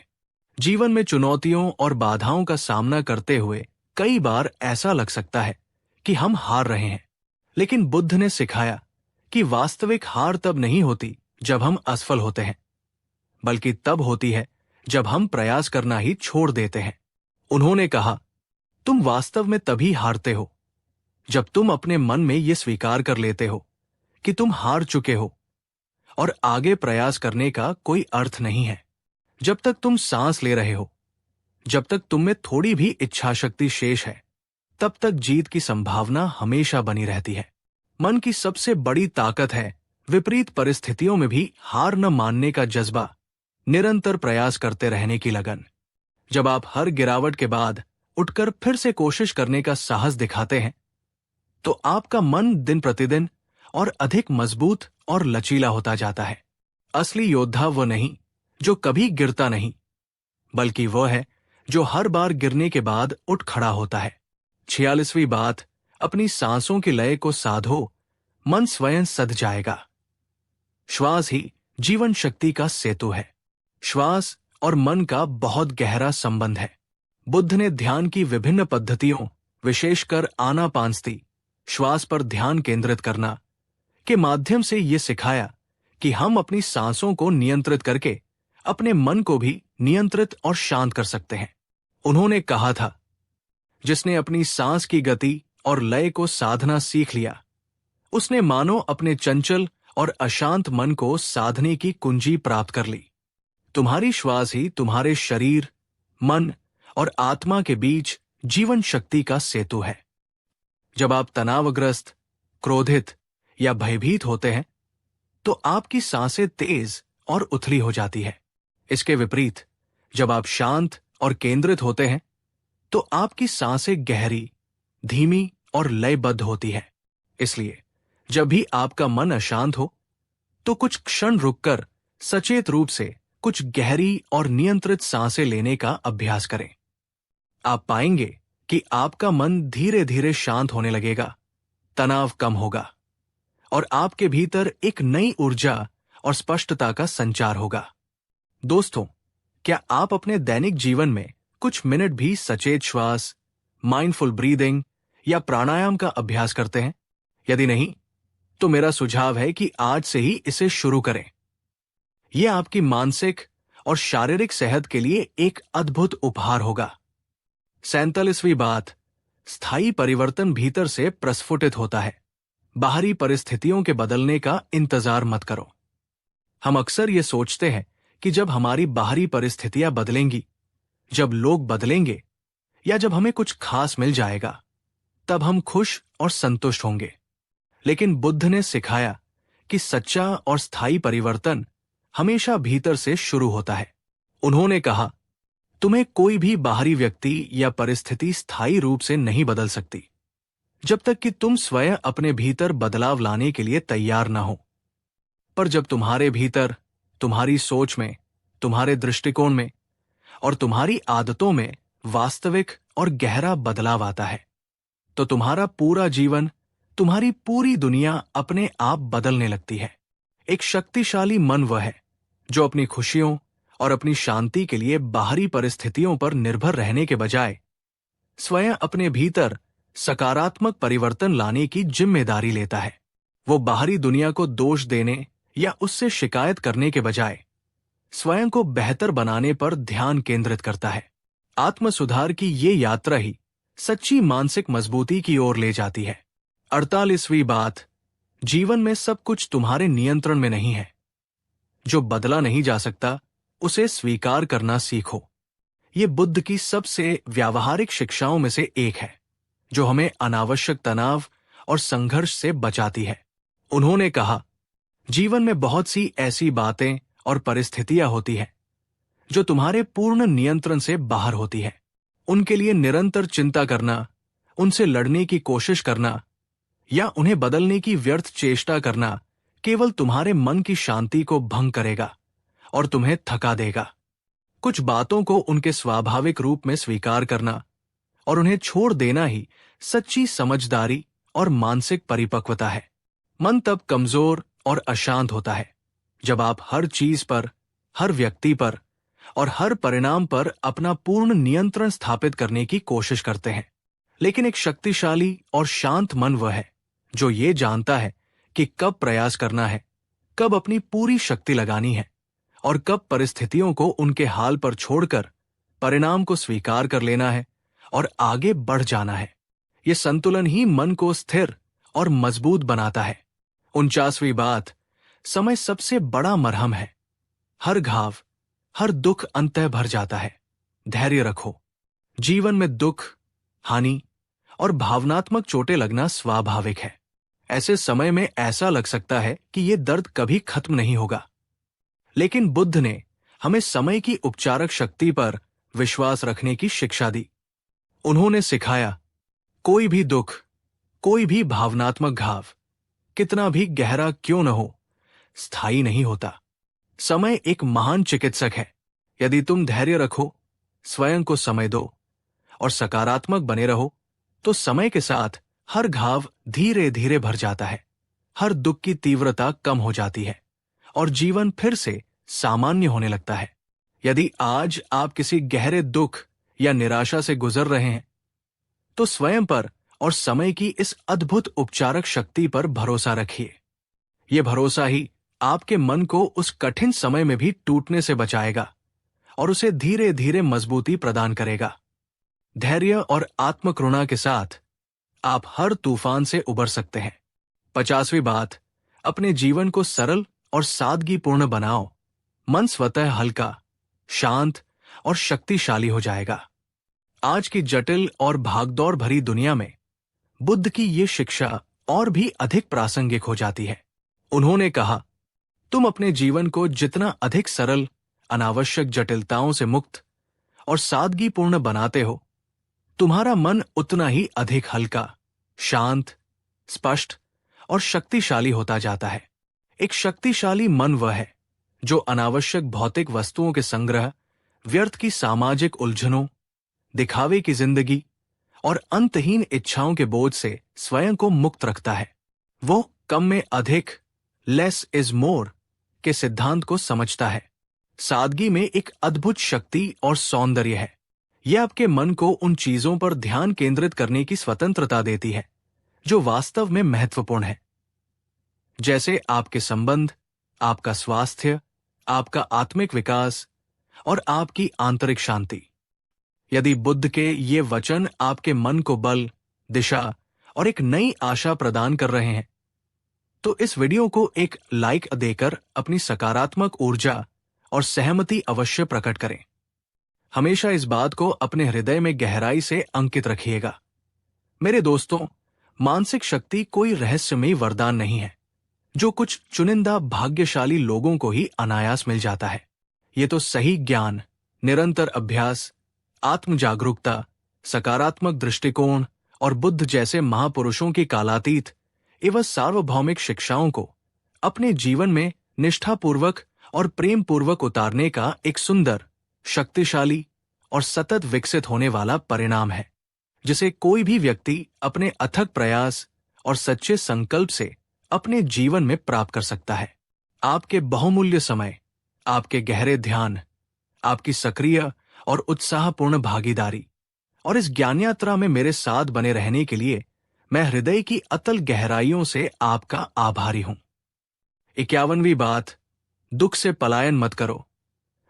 जीवन में चुनौतियों और बाधाओं का सामना करते हुए कई बार ऐसा लग सकता है कि हम हार रहे हैं, लेकिन बुद्ध ने सिखाया कि वास्तविक हार तब नहीं होती जब हम असफल होते हैं, बल्कि तब होती है जब हम प्रयास करना ही छोड़ देते हैं। उन्होंने कहा, तुम वास्तव में तभी हारते हो जब तुम अपने मन में ये स्वीकार कर लेते हो कि तुम हार चुके हो और आगे प्रयास करने का कोई अर्थ नहीं है। जब तक तुम सांस ले रहे हो, जब तक तुम में थोड़ी भी इच्छा शक्ति शेष है, तब तक जीत की संभावना हमेशा बनी रहती है। मन की सबसे बड़ी ताकत है विपरीत परिस्थितियों में भी हार न मानने का जज्बा, निरंतर प्रयास करते रहने की लगन। जब आप हर गिरावट के बाद उठकर फिर से कोशिश करने का साहस दिखाते हैं, तो आपका मन दिन प्रतिदिन और अधिक मजबूत और लचीला होता जाता है। असली योद्धा वो नहीं जो कभी गिरता नहीं, बल्कि वो है जो हर बार गिरने के बाद उठ खड़ा होता है। 46वीं बात, अपनी सांसों की लय को साधो, मन स्वयं सध जाएगा। श्वास ही जीवन शक्ति का सेतु है। श्वास और मन का बहुत गहरा संबंध है। बुद्ध ने ध्यान की विभिन्न पद्धतियों, विशेषकर आनापानसती, श्वास पर ध्यान केंद्रित करना के माध्यम से ये सिखाया कि हम अपनी सांसों को नियंत्रित करके अपने मन को भी नियंत्रित और शांत कर सकते हैं। उन्होंने कहा था, जिसने अपनी सांस की गति और लय को साधना सीख लिया, उसने मानो अपने चंचल और अशांत मन को साधने की कुंजी प्राप्त कर ली। तुम्हारी श्वास ही तुम्हारे शरीर, मन और आत्मा के बीच जीवन शक्ति का सेतु है। जब आप तनावग्रस्त, क्रोधित या भयभीत होते हैं, तो आपकी सांसें तेज और उथली हो जाती है। इसके विपरीत, जब आप शांत और केंद्रित होते हैं, तो आपकी सांसें गहरी, धीमी और लयबद्ध होती है। इसलिए जब भी आपका मन अशांत हो, तो कुछ क्षण रुककर सचेत रूप से कुछ गहरी और नियंत्रित सांसें लेने का अभ्यास करें। आप पाएंगे कि आपका मन धीरे धीरे शांत होने लगेगा, तनाव कम होगा और आपके भीतर एक नई ऊर्जा और स्पष्टता का संचार होगा। दोस्तों, क्या आप अपने दैनिक जीवन में कुछ मिनट भी सचेत श्वास, माइंडफुल ब्रीदिंग या प्राणायाम का अभ्यास करते हैं? यदि नहीं, तो मेरा सुझाव है कि आज से ही इसे शुरू करें। यह आपकी मानसिक और शारीरिक सेहत के लिए एक अद्भुत उपहार होगा। 47वीं बात, स्थायी परिवर्तन भीतर से प्रस्फुटित होता है। बाहरी परिस्थितियों के बदलने का इंतजार मत करो। हम अक्सर ये सोचते हैं कि जब हमारी बाहरी परिस्थितियां बदलेंगी, जब लोग बदलेंगे या जब हमें कुछ खास मिल जाएगा, तब हम खुश और संतुष्ट होंगे। लेकिन बुद्ध ने सिखाया कि सच्चा और स्थायी परिवर्तन हमेशा भीतर से शुरू होता है। उन्होंने कहा, तुम्हें कोई भी बाहरी व्यक्ति या परिस्थिति स्थायी रूप से नहीं बदल सकती, जब तक कि तुम स्वयं अपने भीतर बदलाव लाने के लिए तैयार ना हो। पर जब तुम्हारे भीतर तुम्हारी सोच में, तुम्हारे दृष्टिकोण में और तुम्हारी आदतों में वास्तविक और गहरा बदलाव आता है, तो तुम्हारा पूरा जीवन, तुम्हारी पूरी दुनिया अपने आप बदलने लगती है। एक शक्तिशाली मन वह है जो अपनी खुशियों और अपनी शांति के लिए बाहरी परिस्थितियों पर निर्भर रहने के बजाय स्वयं अपने भीतर सकारात्मक परिवर्तन लाने की जिम्मेदारी लेता है। वो बाहरी दुनिया को दोष देने या उससे शिकायत करने के बजाय स्वयं को बेहतर बनाने पर ध्यान केंद्रित करता है। आत्म सुधार की ये यात्रा ही सच्ची मानसिक मजबूती की ओर ले जाती है। 48वीं बात, जीवन में सब कुछ तुम्हारे नियंत्रण में नहीं है। जो बदला नहीं जा सकता उसे स्वीकार करना सीखो। ये बुद्ध की सबसे व्यावहारिक शिक्षाओं में से एक है जो हमें अनावश्यक तनाव और संघर्ष से बचाती है। उन्होंने कहा, जीवन में बहुत सी ऐसी बातें और परिस्थितियां होती हैं जो तुम्हारे पूर्ण नियंत्रण से बाहर होती है। उनके लिए निरंतर चिंता करना, उनसे लड़ने की कोशिश करना या उन्हें बदलने की व्यर्थ चेष्टा करना केवल तुम्हारे मन की शांति को भंग करेगा और तुम्हें थका देगा। कुछ बातों को उनके स्वाभाविक रूप में स्वीकार करना और उन्हें छोड़ देना ही सच्ची समझदारी और मानसिक परिपक्वता है। मन तब कमजोर और अशांत होता है जब आप हर चीज पर, हर व्यक्ति पर और हर परिणाम पर अपना पूर्ण नियंत्रण स्थापित करने की कोशिश करते हैं। लेकिन एक शक्तिशाली और शांत मन वह है जो ये जानता है कि कब प्रयास करना है, कब अपनी पूरी शक्ति लगानी है और कब परिस्थितियों को उनके हाल पर छोड़कर परिणाम को स्वीकार कर लेना है और आगे बढ़ जाना है। ये संतुलन ही मन को स्थिर और मजबूत बनाता है। 49वीं बात, समय सबसे बड़ा मरहम है। हर घाव, हर दुख अंततः भर जाता है। धैर्य रखो। जीवन में दुख, हानि और भावनात्मक चोटें लगना स्वाभाविक है। ऐसे समय में ऐसा लग सकता है कि ये दर्द कभी खत्म नहीं होगा, लेकिन बुद्ध ने हमें समय की उपचारक शक्ति पर विश्वास रखने की शिक्षा दी। उन्होंने सिखाया, कोई भी दुख, कोई भी भावनात्मक घाव, कितना भी गहरा क्यों न हो, स्थायी नहीं होता। समय एक महान चिकित्सक है। यदि तुम धैर्य रखो, स्वयं को समय दो और सकारात्मक बने रहो, तो समय के साथ हर घाव धीरे धीरे भर जाता है, हर दुख की तीव्रता कम हो जाती है और जीवन फिर से सामान्य होने लगता है। यदि आज आप किसी गहरे दुख या निराशा से गुजर रहे हैं, तो स्वयं पर और समय की इस अद्भुत उपचारक शक्ति पर भरोसा रखिए। ये भरोसा ही आपके मन को उस कठिन समय में भी टूटने से बचाएगा और उसे धीरे धीरे मजबूती प्रदान करेगा। धैर्य और आत्मकरुणा के साथ आप हर तूफान से उबर सकते हैं। 50वीं बात, अपने जीवन को सरल और सादगीपूर्ण बनाओ। मन स्वतः हल्का, शांत और शक्तिशाली हो जाएगा। आज की जटिल और भागदौड़ भरी दुनिया में बुद्ध की ये शिक्षा और भी अधिक प्रासंगिक हो जाती है। उन्होंने कहा, तुम अपने जीवन को जितना अधिक सरल, अनावश्यक जटिलताओं से मुक्त और सादगीपूर्ण बनाते हो, तुम्हारा मन उतना ही अधिक हल्का, शांत, स्पष्ट और शक्तिशाली होता जाता है। एक शक्तिशाली मन वह है जो अनावश्यक भौतिक वस्तुओं के संग्रह, व्यर्थ की सामाजिक उलझनों, दिखावे की जिंदगी और अंतहीन इच्छाओं के बोझ से स्वयं को मुक्त रखता है। वो कम में अधिक, लेस इज मोर के सिद्धांत को समझता है। सादगी में एक अद्भुत शक्ति और सौंदर्य है। यह आपके मन को उन चीजों पर ध्यान केंद्रित करने की स्वतंत्रता देती है जो वास्तव में महत्वपूर्ण है, जैसे आपके संबंध, आपका स्वास्थ्य, आपका आत्मिक विकास और आपकी आंतरिक शांति। यदि बुद्ध के ये वचन आपके मन को बल, दिशा और एक नई आशा प्रदान कर रहे हैं, तो इस वीडियो को एक लाइक देकर अपनी सकारात्मक ऊर्जा और सहमति अवश्य प्रकट करें। हमेशा इस बात को अपने हृदय में गहराई से अंकित रखिएगा। मेरे दोस्तों, मानसिक शक्ति कोई रहस्यमयी वरदान नहीं है जो कुछ चुनिंदा भाग्यशाली लोगों को ही अनायास मिल जाता है। ये तो सही ज्ञान, निरंतर अभ्यास, आत्म जागरूकता, सकारात्मक दृष्टिकोण और बुद्ध जैसे महापुरुषों की कालातीत एवं सार्वभौमिक शिक्षाओं को अपने जीवन में निष्ठापूर्वक और प्रेम पूर्वक उतारने का एक सुंदर, शक्तिशाली और सतत विकसित होने वाला परिणाम है, जिसे कोई भी व्यक्ति अपने अथक प्रयास और सच्चे संकल्प से अपने जीवन में प्राप्त कर सकता है। आपके बहुमूल्य समय, आपके गहरे ध्यान, आपकी सक्रिय और उत्साहपूर्ण भागीदारी और इस ज्ञान यात्रा में मेरे साथ बने रहने के लिए मैं हृदय की अतल गहराइयों से आपका आभारी हूं। 51वीं बात, दुख से पलायन मत करो,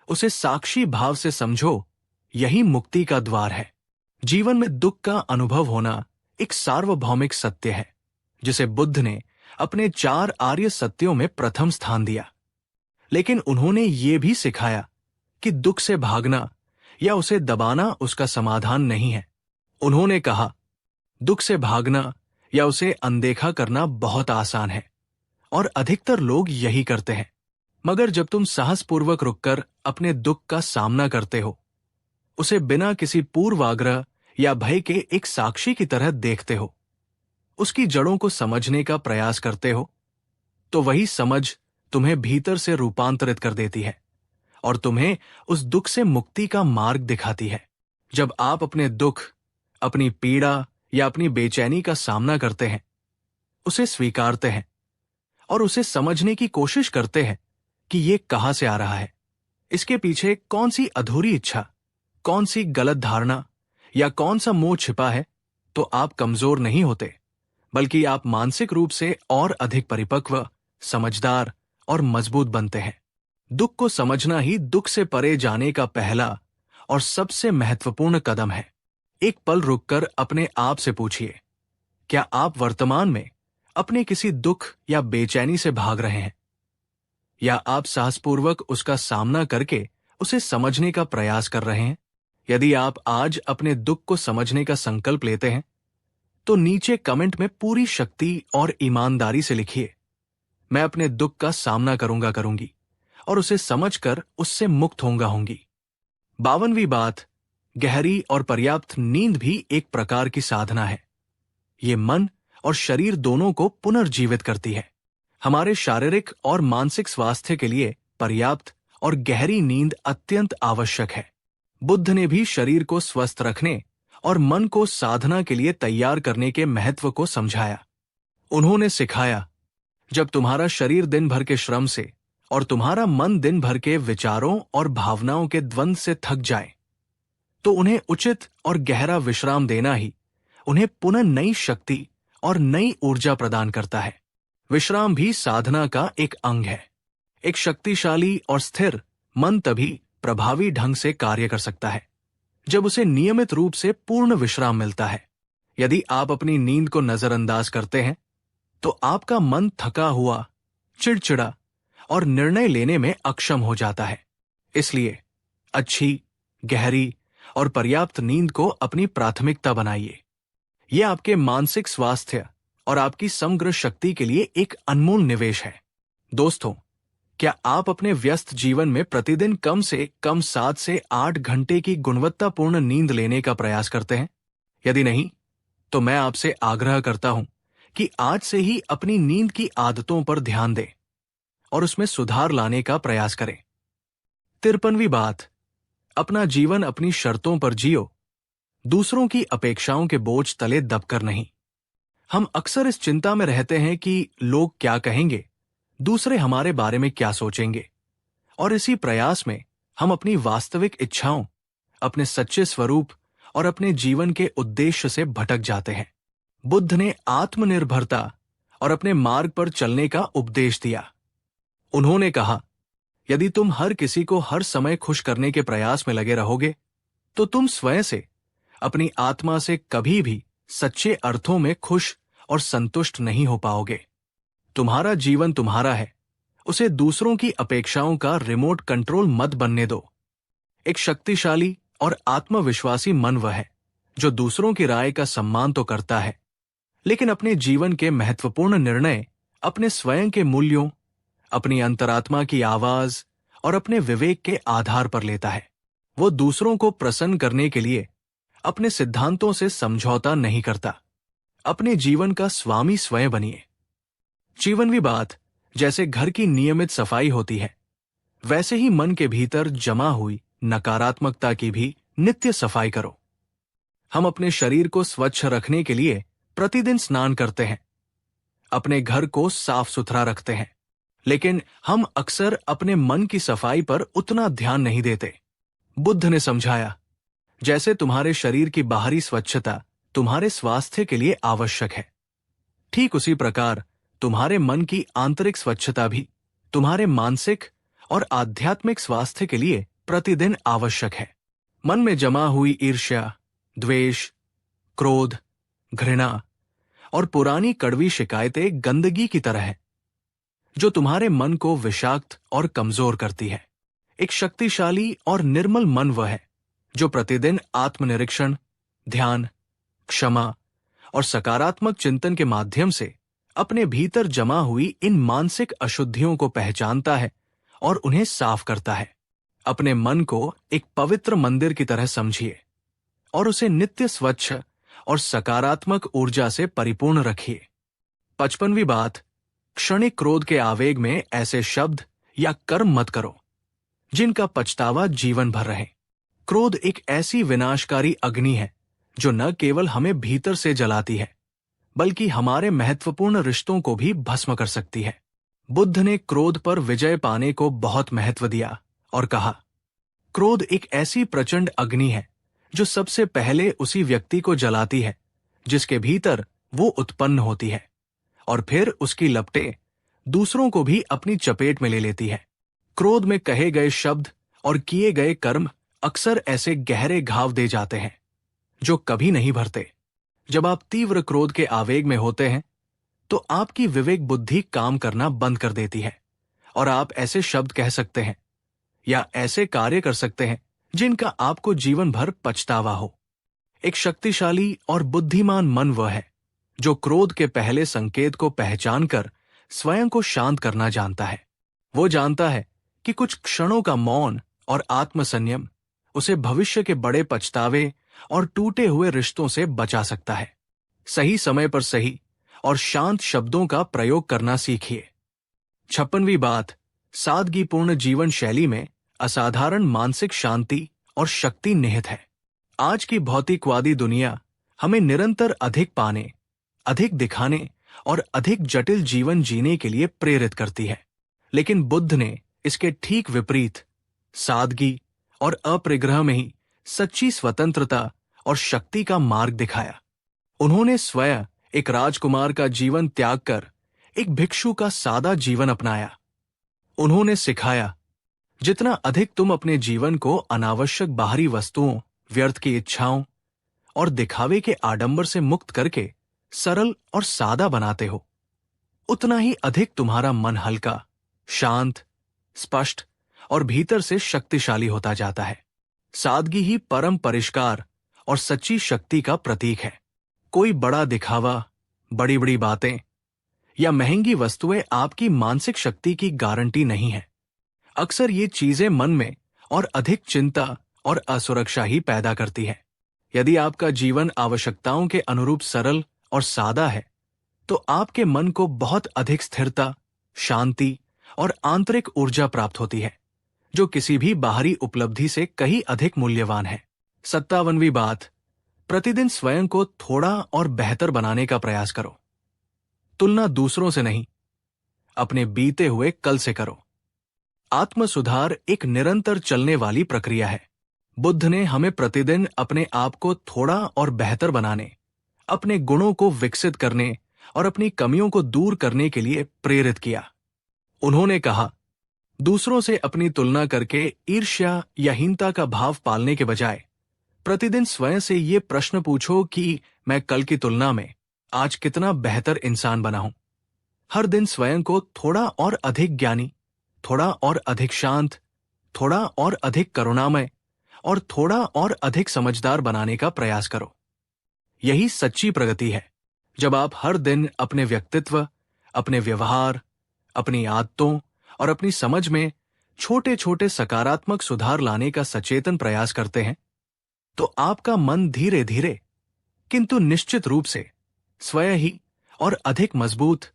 उसे साक्षी भाव से समझो, यही मुक्ति का द्वार है। जीवन में दुख का अनुभव होना एक सार्वभौमिक सत्य है, जिसे बुद्ध ने अपने 4 आर्य सत्यों में प्रथम स्थान दिया। लेकिन उन्होंने ये भी सिखाया कि दुख से भागना या उसे दबाना उसका समाधान नहीं है। उन्होंने कहा, दुख से भागना या उसे अनदेखा करना बहुत आसान है और अधिकतर लोग यही करते हैं। मगर जब तुम साहसपूर्वक रुककर अपने दुख का सामना करते हो, उसे बिना किसी पूर्वाग्रह या भय के एक साक्षी की तरह देखते हो, उसकी जड़ों को समझने का प्रयास करते हो, तो वही समझ तुम्हें भीतर से रूपांतरित कर देती है और तुम्हें उस दुख से मुक्ति का मार्ग दिखाती है। जब आप अपने दुख, अपनी पीड़ा या अपनी बेचैनी का सामना करते हैं, उसे स्वीकारते हैं और उसे समझने की कोशिश करते हैं कि ये कहां से आ रहा है, इसके पीछे कौन सी अधूरी इच्छा, कौन सी गलत धारणा या कौन सा मोह छिपा है, तो आप कमजोर नहीं होते, बल्कि आप मानसिक रूप से और अधिक परिपक्व, समझदार और मजबूत बनते हैं। दुख को समझना ही दुख से परे जाने का पहला और सबसे महत्वपूर्ण कदम है। एक पल रुककर अपने आप से पूछिए, क्या आप वर्तमान में अपने किसी दुख या बेचैनी से भाग रहे हैं, या आप साहसपूर्वक उसका सामना करके उसे समझने का प्रयास कर रहे हैं? यदि आप आज अपने दुख को समझने का संकल्प लेते हैं, तो नीचे कमेंट में पूरी शक्ति और ईमानदारी से लिखिए, मैं अपने दुख का सामना करूंगी और उसे समझकर उससे मुक्त होंगी। 52वीं बात, गहरी और पर्याप्त नींद भी एक प्रकार की साधना है। ये मन और शरीर दोनों को पुनर्जीवित करती है। हमारे शारीरिक और मानसिक स्वास्थ्य के लिए पर्याप्त और गहरी नींद अत्यंत आवश्यक है। बुद्ध ने भी शरीर को स्वस्थ रखने और मन को साधना के लिए तैयार करने के महत्व को समझाया। उन्होंने सिखाया, जब तुम्हारा शरीर दिन भर के श्रम से और तुम्हारा मन दिन भर के विचारों और भावनाओं के द्वंद्व से थक जाए, तो उन्हें उचित और गहरा विश्राम देना ही उन्हें पुनः नई शक्ति और नई ऊर्जा प्रदान करता है। विश्राम भी साधना का एक अंग है। एक शक्तिशाली और स्थिर मन तभी प्रभावी ढंग से कार्य कर सकता है जब उसे नियमित रूप से पूर्ण विश्राम मिलता है। यदि आप अपनी नींद को नजरअंदाज करते हैं, तो आपका मन थका हुआ, चिड़चिड़ा और निर्णय लेने में अक्षम हो जाता है। इसलिए अच्छी, गहरी और पर्याप्त नींद को अपनी प्राथमिकता बनाइए। यह आपके मानसिक स्वास्थ्य और आपकी समग्र शक्ति के लिए एक अनमोल निवेश है। दोस्तों, क्या आप अपने व्यस्त जीवन में प्रतिदिन कम से कम 7 से 8 घंटे की गुणवत्तापूर्ण नींद लेने का प्रयास करते हैं? यदि नहीं, तो मैं आपसे आग्रह करता हूं कि आज से ही अपनी नींद की आदतों पर ध्यान दें और उसमें सुधार लाने का प्रयास करें। 53वीं बात, अपना जीवन अपनी शर्तों पर जियो, दूसरों की अपेक्षाओं के बोझ तले दबकर नहीं। हम अक्सर इस चिंता में रहते हैं कि लोग क्या कहेंगे, दूसरे हमारे बारे में क्या सोचेंगे, और इसी प्रयास में हम अपनी वास्तविक इच्छाओं, अपने सच्चे स्वरूप और अपने जीवन के उद्देश्य से भटक जाते हैं। बुद्ध ने आत्मनिर्भरता और अपने मार्ग पर चलने का उपदेश दिया। उन्होंने कहा, यदि तुम हर किसी को हर समय खुश करने के प्रयास में लगे रहोगे, तो तुम स्वयं से, अपनी आत्मा से कभी भी सच्चे अर्थों में खुश और संतुष्ट नहीं हो पाओगे। तुम्हारा जीवन तुम्हारा है, उसे दूसरों की अपेक्षाओं का रिमोट कंट्रोल मत बनने दो। एक शक्तिशाली और आत्मविश्वासी मन वह है जो दूसरों की राय का सम्मान तो करता है, लेकिन अपने जीवन के महत्वपूर्ण निर्णय अपने स्वयं के मूल्यों, अपनी अंतरात्मा की आवाज और अपने विवेक के आधार पर लेता है। वो दूसरों को प्रसन्न करने के लिए अपने सिद्धांतों से समझौता नहीं करता। अपने जीवन का स्वामी स्वयं बनिए। 54वीं बात, जैसे घर की नियमित सफाई होती है, वैसे ही मन के भीतर जमा हुई नकारात्मकता की भी नित्य सफाई करो। हम अपने शरीर को स्वच्छ रखने के लिए प्रतिदिन स्नान करते हैं, अपने घर को साफ सुथरा रखते हैं, लेकिन हम अक्सर अपने मन की सफाई पर उतना ध्यान नहीं देते। बुद्ध ने समझाया, जैसे तुम्हारे शरीर की बाहरी स्वच्छता तुम्हारे स्वास्थ्य के लिए आवश्यक है, ठीक उसी प्रकार तुम्हारे मन की आंतरिक स्वच्छता भी तुम्हारे मानसिक और आध्यात्मिक स्वास्थ्य के लिए प्रतिदिन आवश्यक है। मन में जमा हुई ईर्ष्या, द्वेष, क्रोध, घृणा और पुरानी कड़वी शिकायतें गंदगी की तरह है, जो तुम्हारे मन को विषाक्त और कमजोर करती है। एक शक्तिशाली और निर्मल मन वह है जो प्रतिदिन आत्मनिरीक्षण, ध्यान, क्षमा और सकारात्मक चिंतन के माध्यम से अपने भीतर जमा हुई इन मानसिक अशुद्धियों को पहचानता है और उन्हें साफ करता है। अपने मन को एक पवित्र मंदिर की तरह समझिए और उसे नित्य स्वच्छ और सकारात्मक ऊर्जा से परिपूर्ण रखिए। 55वीं बात, क्षणिक क्रोध के आवेग में ऐसे शब्द या कर्म मत करो जिनका पछतावा जीवन भर रहे। क्रोध एक ऐसी विनाशकारी अग्नि है जो न केवल हमें भीतर से जलाती है, बल्कि हमारे महत्वपूर्ण रिश्तों को भी भस्म कर सकती है। बुद्ध ने क्रोध पर विजय पाने को बहुत महत्व दिया और कहा, क्रोध एक ऐसी प्रचंड अग्नि है जो सबसे पहले उसी व्यक्ति को जलाती है जिसके भीतर वो उत्पन्न होती है, और फिर उसकी लपटें दूसरों को भी अपनी चपेट में ले लेती है। क्रोध में कहे गए शब्द और किए गए कर्म अक्सर ऐसे गहरे घाव दे जाते हैं जो कभी नहीं भरते। जब आप तीव्र क्रोध के आवेग में होते हैं तो आपकी विवेक बुद्धि काम करना बंद कर देती है और आप ऐसे शब्द कह सकते हैं या ऐसे कार्य कर सकते हैं जिनका आपको जीवन भर पछतावा हो। एक शक्तिशाली और बुद्धिमान मन वह है जो क्रोध के पहले संकेत को पहचानकर स्वयं को शांत करना जानता है। वो जानता है कि कुछ क्षणों का मौन और आत्मसंयम उसे भविष्य के बड़े पछतावे और टूटे हुए रिश्तों से बचा सकता है। सही समय पर सही और शांत शब्दों का प्रयोग करना सीखिए। 56वीं बात, सादगीपूर्ण जीवन शैली में असाधारण मानसिक शांति और शक्ति निहित है। आज की भौतिकवादी दुनिया हमें निरंतर अधिक पाने, अधिक दिखाने और अधिक जटिल जीवन जीने के लिए प्रेरित करती है, लेकिन बुद्ध ने इसके ठीक विपरीत सादगी और अपरिग्रह में ही सच्ची स्वतंत्रता और शक्ति का मार्ग दिखाया। उन्होंने स्वयं एक राजकुमार का जीवन त्याग कर एक भिक्षु का सादा जीवन अपनाया। उन्होंने सिखाया, जितना अधिक तुम अपने जीवन को अनावश्यक बाहरी वस्तुओं, व्यर्थ की इच्छाओं और दिखावे के आडंबर से मुक्त करके सरल और सादा बनाते हो, उतना ही अधिक तुम्हारा मन हल्का, शांत, स्पष्ट और भीतर से शक्तिशाली होता जाता है। सादगी ही परम परिष्कार और सच्ची शक्ति का प्रतीक है। कोई बड़ा दिखावा, बड़ी बड़ी बातें या महंगी वस्तुएं आपकी मानसिक शक्ति की गारंटी नहीं है। अक्सर ये चीजें मन में और अधिक चिंता और असुरक्षा ही पैदा करती है। यदि आपका जीवन आवश्यकताओं के अनुरूप सरल और सादा है, तो आपके मन को बहुत अधिक स्थिरता, शांति और आंतरिक ऊर्जा प्राप्त होती है, जो किसी भी बाहरी उपलब्धि से कहीं अधिक मूल्यवान है। 57वीं बात, प्रतिदिन स्वयं को थोड़ा और बेहतर बनाने का प्रयास करो। तुलना दूसरों से नहीं, अपने बीते हुए कल से करो। आत्म सुधार एक निरंतर चलने वाली प्रक्रिया है। बुद्ध ने हमें प्रतिदिन अपने आप को थोड़ा और बेहतर बनाने, अपने गुणों को विकसित करने और अपनी कमियों को दूर करने के लिए प्रेरित किया। उन्होंने कहा, दूसरों से अपनी तुलना करके ईर्ष्या या हीनता का भाव पालने के बजाय प्रतिदिन स्वयं से ये प्रश्न पूछो कि मैं कल की तुलना में आज कितना बेहतर इंसान बना हूं। हर दिन स्वयं को थोड़ा और अधिक ज्ञानी, थोड़ा और अधिक शांत, थोड़ा और अधिक करुणामय और थोड़ा और अधिक समझदार बनाने का प्रयास करो। यही सच्ची प्रगति है, जब आप हर दिन अपने व्यक्तित्व, अपने व्यवहार, अपनी आदतों और अपनी समझ में छोटे छोटे सकारात्मक सुधार लाने का सचेतन प्रयास करते हैं, तो आपका मन धीरे धीरे किंतु निश्चित रूप से स्वयं ही और अधिक मजबूत,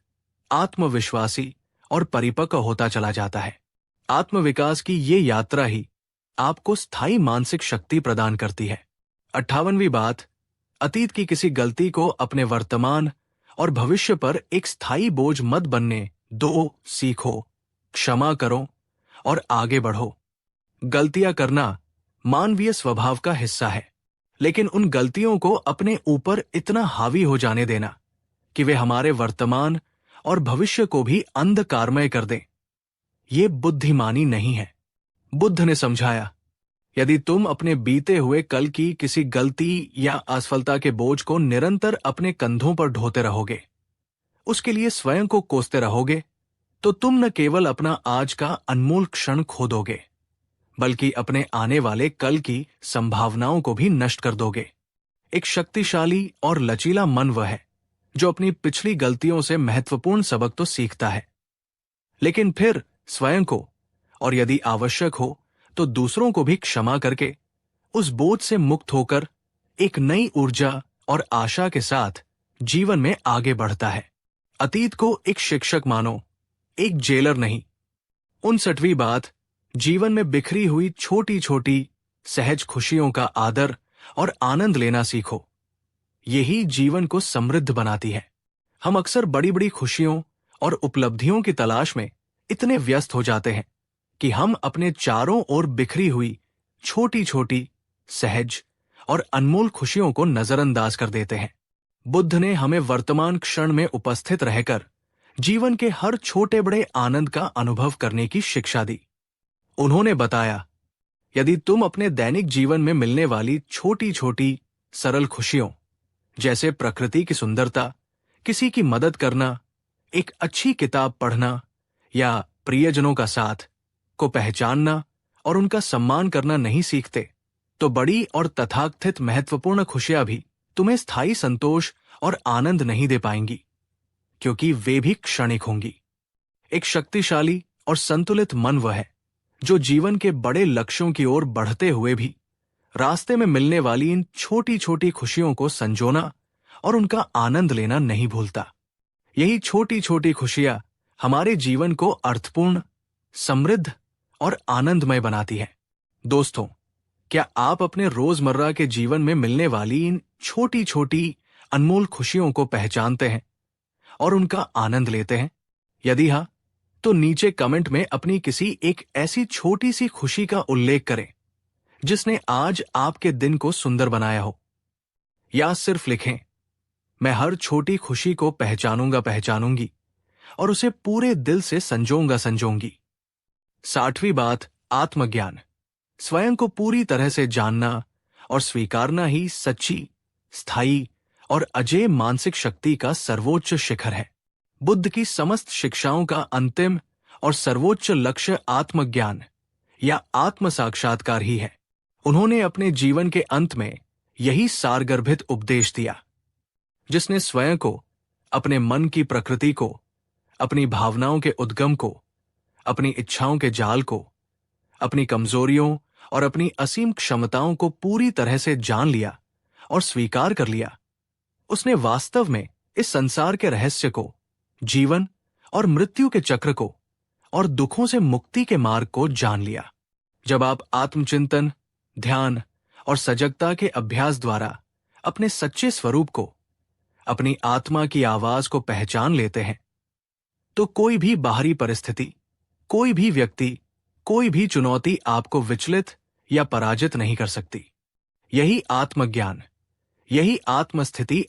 आत्मविश्वासी और परिपक्व होता चला जाता है। आत्मविकास की ये यात्रा ही आपको स्थायी मानसिक शक्ति प्रदान करती है। 58वीं बात, अतीत की किसी गलती को अपने वर्तमान और भविष्य पर एक स्थायी बोझ मत बनने दो। सीखो, क्षमा करो और आगे बढ़ो। गलतियां करना मानवीय स्वभाव का हिस्सा है, लेकिन उन गलतियों को अपने ऊपर इतना हावी हो जाने देना कि वे हमारे वर्तमान और भविष्य को भी अंधकारमय कर दें, ये बुद्धिमानी नहीं है। बुद्ध ने समझाया, यदि तुम अपने बीते हुए कल की किसी गलती या असफलता के बोझ को निरंतर अपने कंधों पर ढोते रहोगे, उसके लिए स्वयं को कोसते रहोगे, तो तुम न केवल अपना आज का अनमोल क्षण खो दोगे, बल्कि अपने आने वाले कल की संभावनाओं को भी नष्ट कर दोगे। एक शक्तिशाली और लचीला मन वह है जो अपनी पिछली गलतियों से महत्वपूर्ण सबक तो सीखता है, लेकिन फिर स्वयं को और यदि आवश्यक हो तो दूसरों को भी क्षमा करके उस बोझ से मुक्त होकर एक नई ऊर्जा और आशा के साथ जीवन में आगे बढ़ता है। अतीत को एक शिक्षक मानो, एक जेलर नहीं। 59वीं बात, जीवन में बिखरी हुई छोटी छोटी सहज खुशियों का आदर और आनंद लेना सीखो। यही जीवन को समृद्ध बनाती है। हम अक्सर बड़ी बड़ी खुशियों और उपलब्धियों की तलाश में इतने व्यस्त हो जाते हैं कि हम अपने चारों ओर बिखरी हुई छोटी छोटी सहज और अनमोल खुशियों को नजरअंदाज कर देते हैं। बुद्ध ने हमें वर्तमान क्षण में उपस्थित रहकर जीवन के हर छोटे बड़े आनंद का अनुभव करने की शिक्षा दी। उन्होंने बताया, यदि तुम अपने दैनिक जीवन में मिलने वाली छोटी छोटी सरल खुशियों जैसे प्रकृति की सुंदरता, किसी की मदद करना, एक अच्छी किताब पढ़ना या प्रियजनों का साथ को पहचानना और उनका सम्मान करना नहीं सीखते, तो बड़ी और तथाकथित महत्वपूर्ण खुशियां भी तुम्हें स्थायी संतोष और आनंद नहीं दे पाएंगी, क्योंकि वे भी क्षणिक होंगी। एक शक्तिशाली और संतुलित मन वह है जो जीवन के बड़े लक्ष्यों की ओर बढ़ते हुए भी रास्ते में मिलने वाली इन छोटी छोटी खुशियों को संजोना और उनका आनंद लेना नहीं भूलता। यही छोटी छोटी खुशियां हमारे जीवन को अर्थपूर्ण, समृद्ध और आनंदमय बनाती है। दोस्तों, क्या आप अपने रोजमर्रा के जीवन में मिलने वाली इन छोटी छोटी अनमोल खुशियों को पहचानते हैं और उनका आनंद लेते हैं? यदि हाँ, तो नीचे कमेंट में अपनी किसी एक ऐसी छोटी सी खुशी का उल्लेख करें जिसने आज आपके दिन को सुंदर बनाया हो, या सिर्फ लिखें, मैं हर छोटी खुशी को पहचानूंगी और उसे पूरे दिल से संजोऊंगी। 60वीं बात, आत्मज्ञान। स्वयं को पूरी तरह से जानना और स्वीकारना ही सच्ची, स्थायी और अजेय मानसिक शक्ति का सर्वोच्च शिखर है। बुद्ध की समस्त शिक्षाओं का अंतिम और सर्वोच्च लक्ष्य आत्मज्ञान या आत्म साक्षात्कार ही है। उन्होंने अपने जीवन के अंत में यही सारगर्भित उपदेश दिया, जिसने स्वयं को, अपने मन की प्रकृति को, अपनी भावनाओं के उद्गम को, अपनी इच्छाओं के जाल को, अपनी कमजोरियों और अपनी असीम क्षमताओं को पूरी तरह से जान लिया और स्वीकार कर लिया। उसने वास्तव में इस संसार के रहस्य को, जीवन और मृत्यु के चक्र को और दुखों से मुक्ति के मार्ग को जान लिया। जब आप आत्मचिंतन, ध्यान और सजगता के अभ्यास द्वारा अपने सच्चे स्वरूप को, अपनी आत्मा की आवाज को पहचान लेते हैं, तो कोई भी बाहरी परिस्थिति, कोई भी व्यक्ति, कोई भी चुनौती आपको विचलित या पराजित नहीं कर सकती। यही आत्मज्ञान, यही आत्मस्थिति